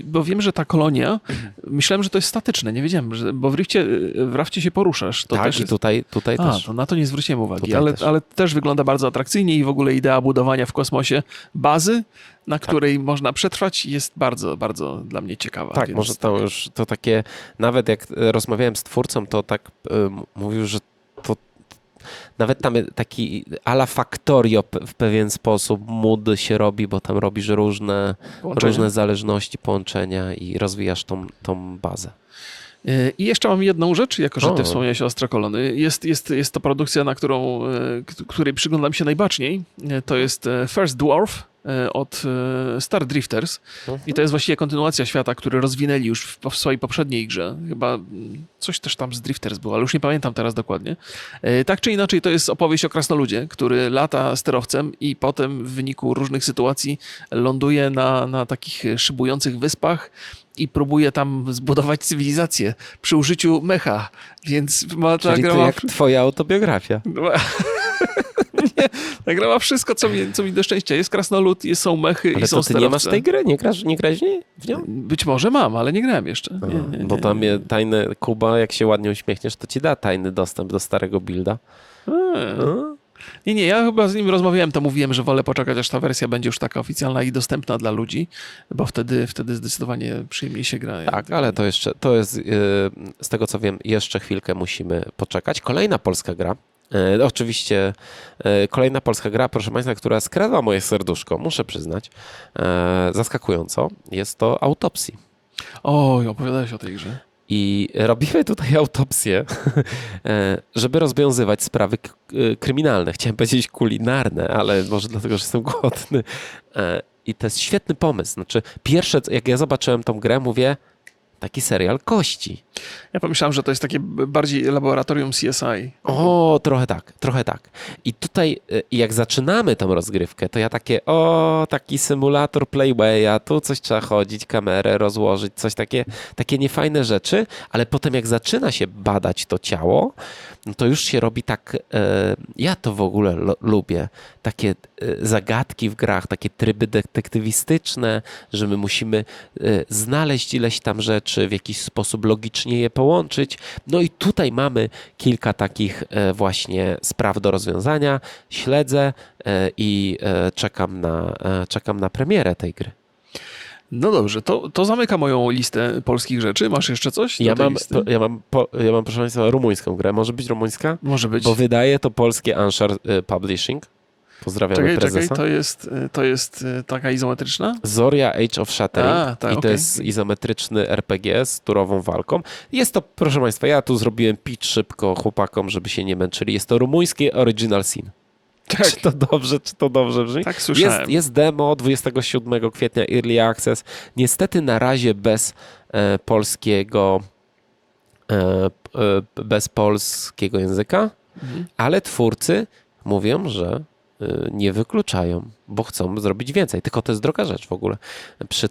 bo wiem, że ta kolonia, myślałem, że to jest statyczne, nie wiedziałem, bo w rafcie się poruszasz. To tak, też i jest... tutaj też. To na to nie zwróciłem uwagi, Też. ale też wygląda bardzo atrakcyjnie i w ogóle idea budowania w kosmosie bazy, na której można przetrwać, jest bardzo, bardzo dla mnie ciekawa. Tak, więc może to już to takie, nawet jak rozmawiałem z twórcą, to tak mówił, że to nawet tam taki a la Factorio w pewien sposób mood się robi, bo tam robisz różne zależności, połączenia i rozwijasz tą bazę. I jeszcze mam jedną rzecz, jako że ty wspomniałeś o Astro Colony. Jest to produkcja, której przyglądam się najbaczniej. To jest First Dwarf od Star Drifters i to jest właściwie kontynuacja świata, który rozwinęli już w swojej poprzedniej grze. Chyba coś też tam z Drifters było, ale już nie pamiętam teraz dokładnie. Tak czy inaczej to jest opowieść o krasnoludzie, który lata sterowcem i potem w wyniku różnych sytuacji ląduje na takich szybujących wyspach i próbuje tam zbudować cywilizację przy użyciu mecha, więc ta Czyli gra to ma... jak twoja autobiografia. Nie, ta gra ma wszystko, co mi do szczęścia. Jest krasnolud, są mechy Ale i są to ty nie masz sterowce. tej gry? Nie grałeś w nią? Być może mam, ale nie grałem jeszcze. Nie, Bo tam tajny Kuba, jak się ładnie uśmiechniesz, to ci da tajny dostęp do starego builda. Nie, ja chyba z nim rozmawiałem, to mówiłem, że wolę poczekać, aż ta wersja będzie już taka oficjalna i dostępna dla ludzi, bo wtedy zdecydowanie przyjemniej się gra. Tak, ale to jest z tego co wiem, jeszcze chwilkę musimy poczekać. Kolejna polska gra. Oczywiście kolejna polska gra, proszę Państwa, która skradła moje serduszko, muszę przyznać, zaskakująco, jest to Autopsy. Oj, opowiadałeś o tej grze. I robimy tutaj autopsję, żeby rozwiązywać sprawy kryminalne. Chciałem powiedzieć kulinarne, ale może dlatego, że jestem głodny. I to jest świetny pomysł. Znaczy, pierwsze, jak ja zobaczyłem tą grę, mówię, taki serial kości. Ja pomyślałem, że to jest takie bardziej laboratorium CSI. O, trochę tak. I tutaj, jak zaczynamy tą rozgrywkę, to ja taki symulator Playwaya, tu coś trzeba chodzić, kamerę rozłożyć, coś takie niefajne rzeczy, ale potem jak zaczyna się badać to ciało, no to już się robi tak, ja to w ogóle lubię, takie zagadki w grach, takie tryby detektywistyczne, że my musimy znaleźć ileś tam rzeczy, w jakiś sposób logicznie je połączyć. No i tutaj mamy kilka takich właśnie spraw do rozwiązania. Śledzę i czekam na premierę tej gry. No dobrze, to zamyka moją listę polskich rzeczy. Masz jeszcze coś? Ja mam, proszę Państwa, rumuńską grę. Może być rumuńska? Może być. Bo wydaje to polskie Anshar Publishing. Pozdrawiamy prezesa. To jest taka izometryczna? Zoria Age of Shattering tak, i to jest izometryczny RPG z turową walką. Jest to, proszę Państwa, ja tu zrobiłem pitch szybko chłopakom, żeby się nie męczyli. Jest to rumuńskie Original Sin. Tak. Czy to dobrze brzmi? Tak, słyszałem. Jest demo 27 kwietnia Early Access. Niestety na razie bez polskiego języka, ale twórcy mówią, że nie wykluczają, bo chcą zrobić więcej. Tylko to jest droga rzecz w ogóle. Przy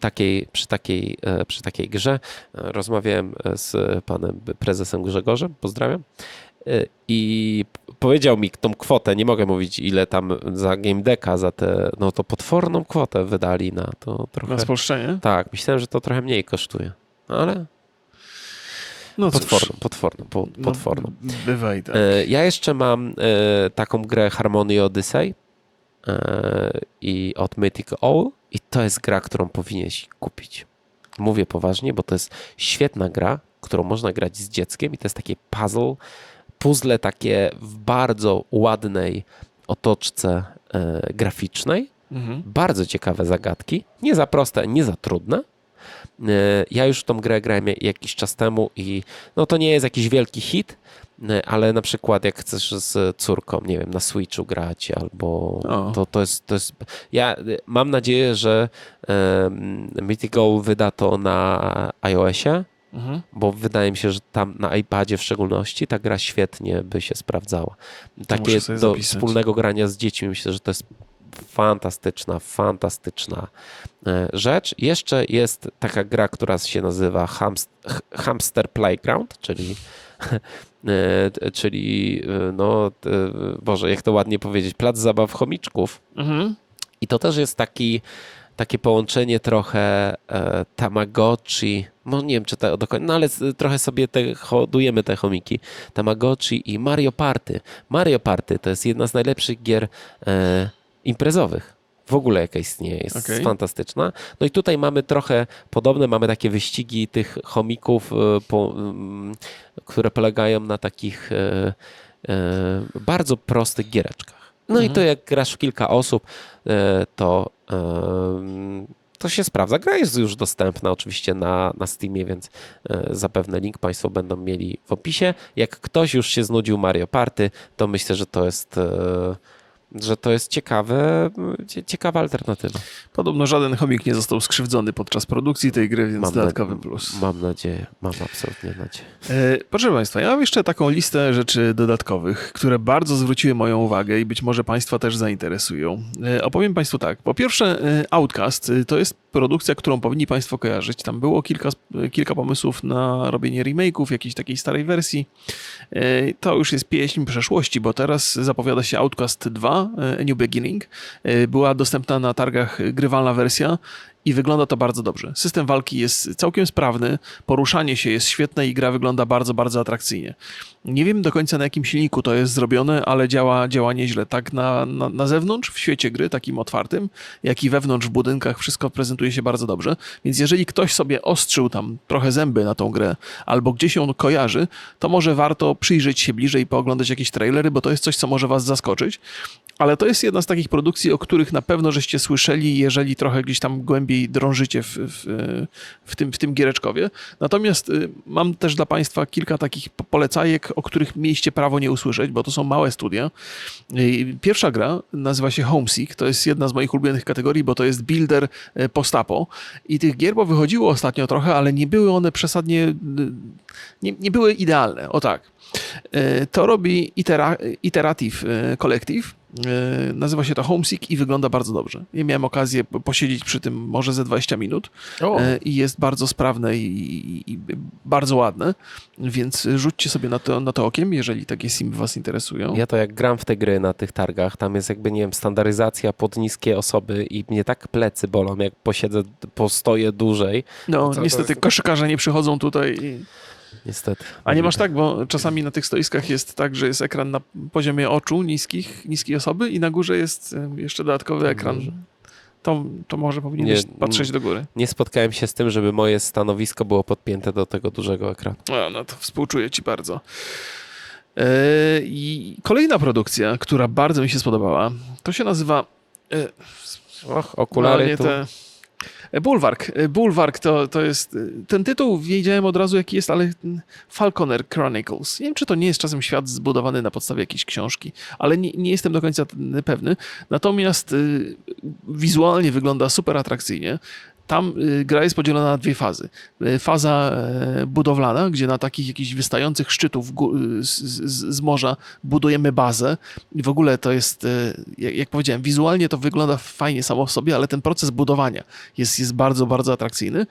takiej grze rozmawiałem z panem prezesem Grzegorzem, pozdrawiam, i powiedział mi tą kwotę, nie mogę mówić ile tam za Game Decka, za tę, no to potworną kwotę wydali na to trochę. Na spolszczenie? Tak, myślałem, że to trochę mniej kosztuje, ale no potworną. Bywaj, tak. Ja jeszcze mam taką grę Harmony Odyssey i od Mythic Owl i to jest gra, którą powinieneś kupić. Mówię poważnie, bo to jest świetna gra, którą można grać z dzieckiem i to jest takie puzzle takie w bardzo ładnej otoczce graficznej. Bardzo ciekawe zagadki, nie za proste, nie za trudne. Ja już w tą grę grałem jakiś czas temu i no to nie jest jakiś wielki hit, ale na przykład jak chcesz z córką, nie wiem, na Switchu grać albo to jest... Ja mam nadzieję, że Mythic Owl wyda to na iOSie, bo wydaje mi się, że tam na iPadzie w szczególności ta gra świetnie by się sprawdzała. Takie do wspólnego grania z dziećmi myślę, że to jest fantastyczna rzecz. Jeszcze jest taka gra, która się nazywa Hamster Playground, czyli no, Boże, jak to ładnie powiedzieć, plac zabaw chomiczków. I to też jest takie połączenie trochę Tamagotchi, no nie wiem czy to dokładnie, no ale trochę sobie hodujemy te chomiki. Tamagotchi i Mario Party. Mario Party to jest jedna z najlepszych gier imprezowych w ogóle jaka istnieje, jest fantastyczna. No i tutaj mamy trochę podobne, mamy takie wyścigi tych chomików, które polegają na takich bardzo prostych giereczkach. No i to jak grasz w kilka osób, to się sprawdza. Gra jest już dostępna oczywiście na Steamie, więc zapewne link Państwo będą mieli w opisie. Jak ktoś już się znudził Mario Party, to myślę, że to jest że to jest ciekawa alternatywa. Podobno żaden chomik nie został skrzywdzony podczas produkcji tej gry, więc Mam dodatkowy plus. Mam nadzieję, mam absolutnie nadzieję. Proszę Państwa, ja mam jeszcze taką listę rzeczy dodatkowych, które bardzo zwróciły moją uwagę i być może Państwa też zainteresują. Opowiem Państwu tak. Po pierwsze, Outcast to jest produkcja, którą powinni Państwo kojarzyć. Tam było kilka pomysłów na robienie remake'ów, jakiejś takiej starej wersji. To już jest pieśń przeszłości, bo teraz zapowiada się Outcast 2, A New Beginning. Była dostępna na targach grywalna wersja i wygląda to bardzo dobrze. System walki jest całkiem sprawny, poruszanie się jest świetne i gra wygląda bardzo, bardzo atrakcyjnie. Nie wiem do końca na jakim silniku to jest zrobione, ale działa nieźle. Tak na zewnątrz, w świecie gry, takim otwartym, jak i wewnątrz w budynkach wszystko prezentuje się bardzo dobrze. Więc jeżeli ktoś sobie ostrzył tam trochę zęby na tą grę, albo gdzieś ją kojarzy, to może warto przyjrzeć się bliżej i pooglądać jakieś trailery, bo to jest coś, co może was zaskoczyć. Ale to jest jedna z takich produkcji, o których na pewno żeście słyszeli, jeżeli trochę gdzieś tam głębiej drążycie w tym giereczkowie. Natomiast mam też dla Państwa kilka takich polecajek, o których mieliście prawo nie usłyszeć, bo to są małe studia. Pierwsza gra nazywa się Homesick. To jest jedna z moich ulubionych kategorii, bo to jest builder post-apo. I tych gier, bo wychodziło ostatnio trochę, ale nie były one przesadnie... Nie były idealne. O tak. To robi Iterative Collective. Nazywa się to Homesick i wygląda bardzo dobrze. Ja miałem okazję posiedzieć przy tym może ze 20 minut i jest bardzo sprawne i bardzo ładne, więc rzućcie sobie na to okiem, jeżeli takie sim was interesują. Ja to jak gram w te gry na tych targach, tam jest jakby, nie wiem, standaryzacja pod niskie osoby i mnie tak plecy bolą, jak postoję dłużej. No, Co, niestety koszykarze nie przychodzą tutaj. Niestety. A nie masz tak, bo czasami na tych stoiskach jest tak, że jest ekran na poziomie oczu niskiej osoby i na górze jest jeszcze dodatkowy ekran. To może powinieneś patrzeć do góry. Nie spotkałem się z tym, żeby moje stanowisko było podpięte do tego dużego ekranu. No to współczuję ci bardzo. I kolejna produkcja, która bardzo mi się spodobała, to się nazywa... Okulary tu. Bulwark to jest... Ten tytuł wiedziałem od razu jaki jest, ale Falconer Chronicles. Nie wiem, czy to nie jest czasem świat zbudowany na podstawie jakiejś książki, ale nie jestem do końca pewny. Natomiast wizualnie wygląda super atrakcyjnie. Tam gra jest podzielona na dwie fazy. Faza budowlana, gdzie na takich jakichś wystających szczytów z morza budujemy bazę i w ogóle to jest, jak powiedziałem, wizualnie to wygląda fajnie samo w sobie, ale ten proces budowania jest bardzo, bardzo atrakcyjny.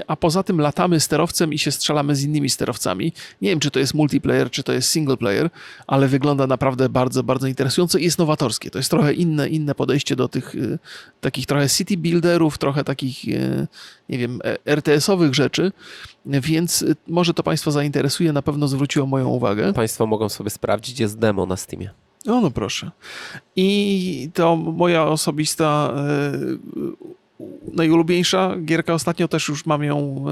A poza tym latamy sterowcem i się strzelamy z innymi sterowcami. Nie wiem, czy to jest multiplayer, czy to jest single player, ale wygląda naprawdę bardzo, bardzo interesująco i jest nowatorskie. To jest trochę inne podejście do tych takich trochę city builderów, trochę takich, nie wiem, RTS-owych rzeczy, więc może to Państwa zainteresuje, na pewno zwróciło moją uwagę. Państwo mogą sobie sprawdzić, jest demo na Steamie. No proszę. I to moja osobista najulubieńsza gierka, ostatnio też już mam ją,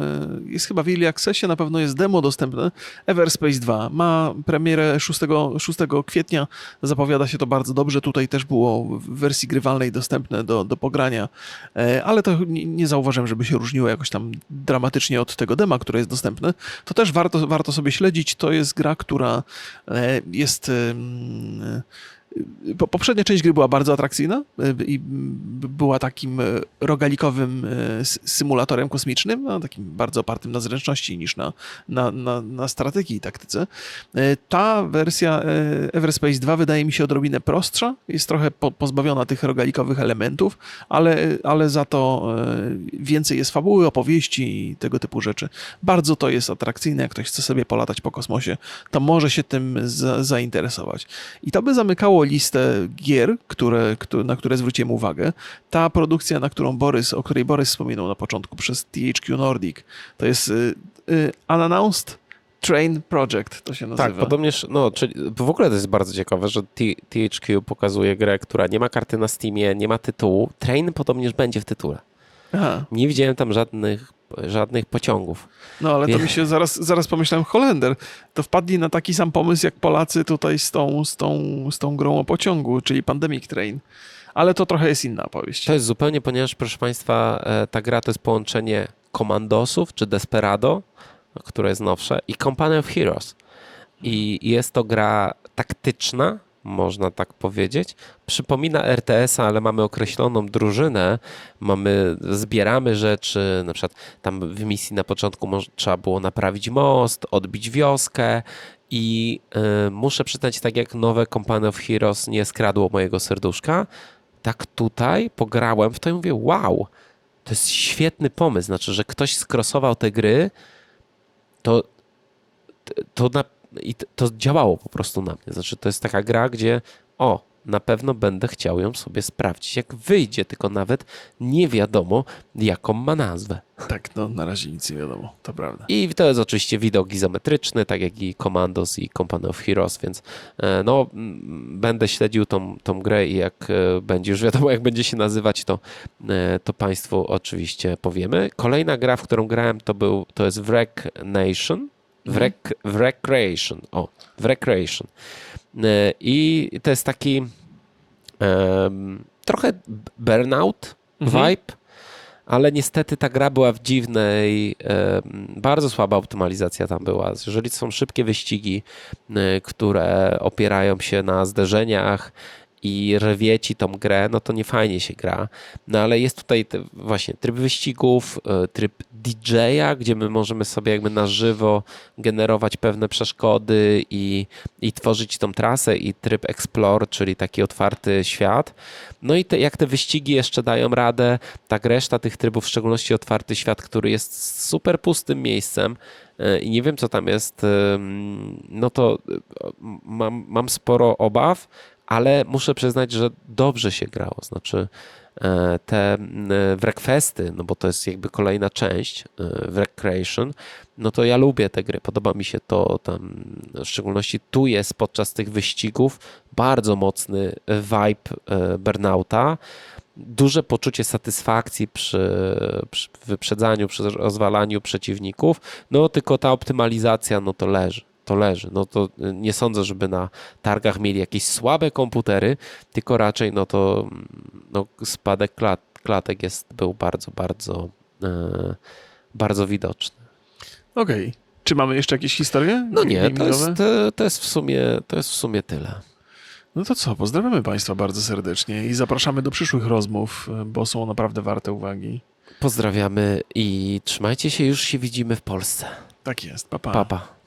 jest chyba w Early Accessie, na pewno jest demo dostępne, Everspace 2. Ma premierę 6 kwietnia, zapowiada się to bardzo dobrze, tutaj też było w wersji grywalnej dostępne do pogrania, ale to nie zauważyłem, żeby się różniło jakoś tam dramatycznie od tego dema, które jest dostępne. To też warto sobie śledzić, to jest gra, która jest... Poprzednia część gry była bardzo atrakcyjna i była takim rogalikowym symulatorem kosmicznym, takim bardzo opartym na zręczności niż na strategii i taktyce. Ta wersja Everspace 2 wydaje mi się odrobinę prostsza, jest trochę pozbawiona tych rogalikowych elementów, ale za to więcej jest fabuły, opowieści i tego typu rzeczy. Bardzo to jest atrakcyjne, jak ktoś chce sobie polatać po kosmosie, to może się tym zainteresować. I to by zamykało listę gier, na które zwróciłem uwagę. Ta produkcja, o której Borys wspominał na początku przez THQ Nordic, to jest Unannounced Train Project, to się nazywa. Tak, podobnież, czyli w ogóle to jest bardzo ciekawe, że THQ pokazuje grę, która nie ma karty na Steamie, nie ma tytułu. Train podobnież będzie w tytule. Aha. Nie widziałem tam żadnych pociągów. No ale to mi się zaraz pomyślałem, Holender, to wpadli na taki sam pomysł jak Polacy tutaj z tą grą o pociągu, czyli Pandemic Train. Ale to trochę jest inna opowieść. To jest zupełnie, ponieważ proszę Państwa, ta gra to jest połączenie Commandosów czy Desperado, które jest nowsze, i Company of Heroes. I jest to gra taktyczna, można tak powiedzieć. Przypomina RTS-a, ale mamy określoną drużynę, zbieramy rzeczy, na przykład tam w misji na początku trzeba było naprawić most, odbić wioskę i muszę przyznać, tak jak nowe Company of Heroes nie skradło mojego serduszka, tak tutaj pograłem w to i mówię, wow, to jest świetny pomysł, znaczy, że ktoś skrosował te gry, to działało po prostu na mnie. Znaczy, to jest taka gra, gdzie na pewno będę chciał ją sobie sprawdzić, jak wyjdzie, tylko nawet nie wiadomo, jaką ma nazwę. Tak, no na razie nic nie wiadomo, to prawda. I to jest oczywiście widok izometryczny, tak jak i Commandos i Company of Heroes, więc będę śledził tą grę i jak będzie już wiadomo, jak będzie się nazywać, to Państwu oczywiście powiemy. Kolejna gra, w którą grałem, to jest Wreck Nation. Wreck Creation. I to jest taki trochę Burnout vibe, ale niestety ta gra była w dziwnej, bardzo słaba optymalizacja tam była. Jeżeli są szybkie wyścigi, które opierają się na zderzeniach i rwie ci tą grę, no to nie fajnie się gra. No ale jest tutaj właśnie tryb wyścigów, tryb DJ-a, gdzie my możemy sobie jakby na żywo generować pewne przeszkody i tworzyć tą trasę, i tryb Explore, czyli taki otwarty świat. No i jak te wyścigi jeszcze dają radę, tak reszta tych trybów, w szczególności otwarty świat, który jest super pustym miejscem i nie wiem, co tam jest, no to mam sporo obaw, ale muszę przyznać, że dobrze się grało. Znaczy te Wreckfesty, no bo to jest jakby kolejna część Wreck Creation, no to ja lubię te gry, podoba mi się to tam, w szczególności tu jest podczas tych wyścigów bardzo mocny vibe Burnouta, duże poczucie satysfakcji przy wyprzedzaniu, przy rozwalaniu przeciwników, no tylko ta optymalizacja, no to leży. No to nie sądzę, żeby na targach mieli jakieś słabe komputery, tylko raczej spadek klatek był bardzo, bardzo, bardzo widoczny. Okej. Czy mamy jeszcze jakieś historie? No nie, gamingowe? to jest w sumie tyle. No to co, pozdrawiamy Państwa bardzo serdecznie i zapraszamy do przyszłych rozmów, bo są naprawdę warte uwagi. Pozdrawiamy i trzymajcie się, już się widzimy w Polsce. Tak jest, pa pa. Pa, pa.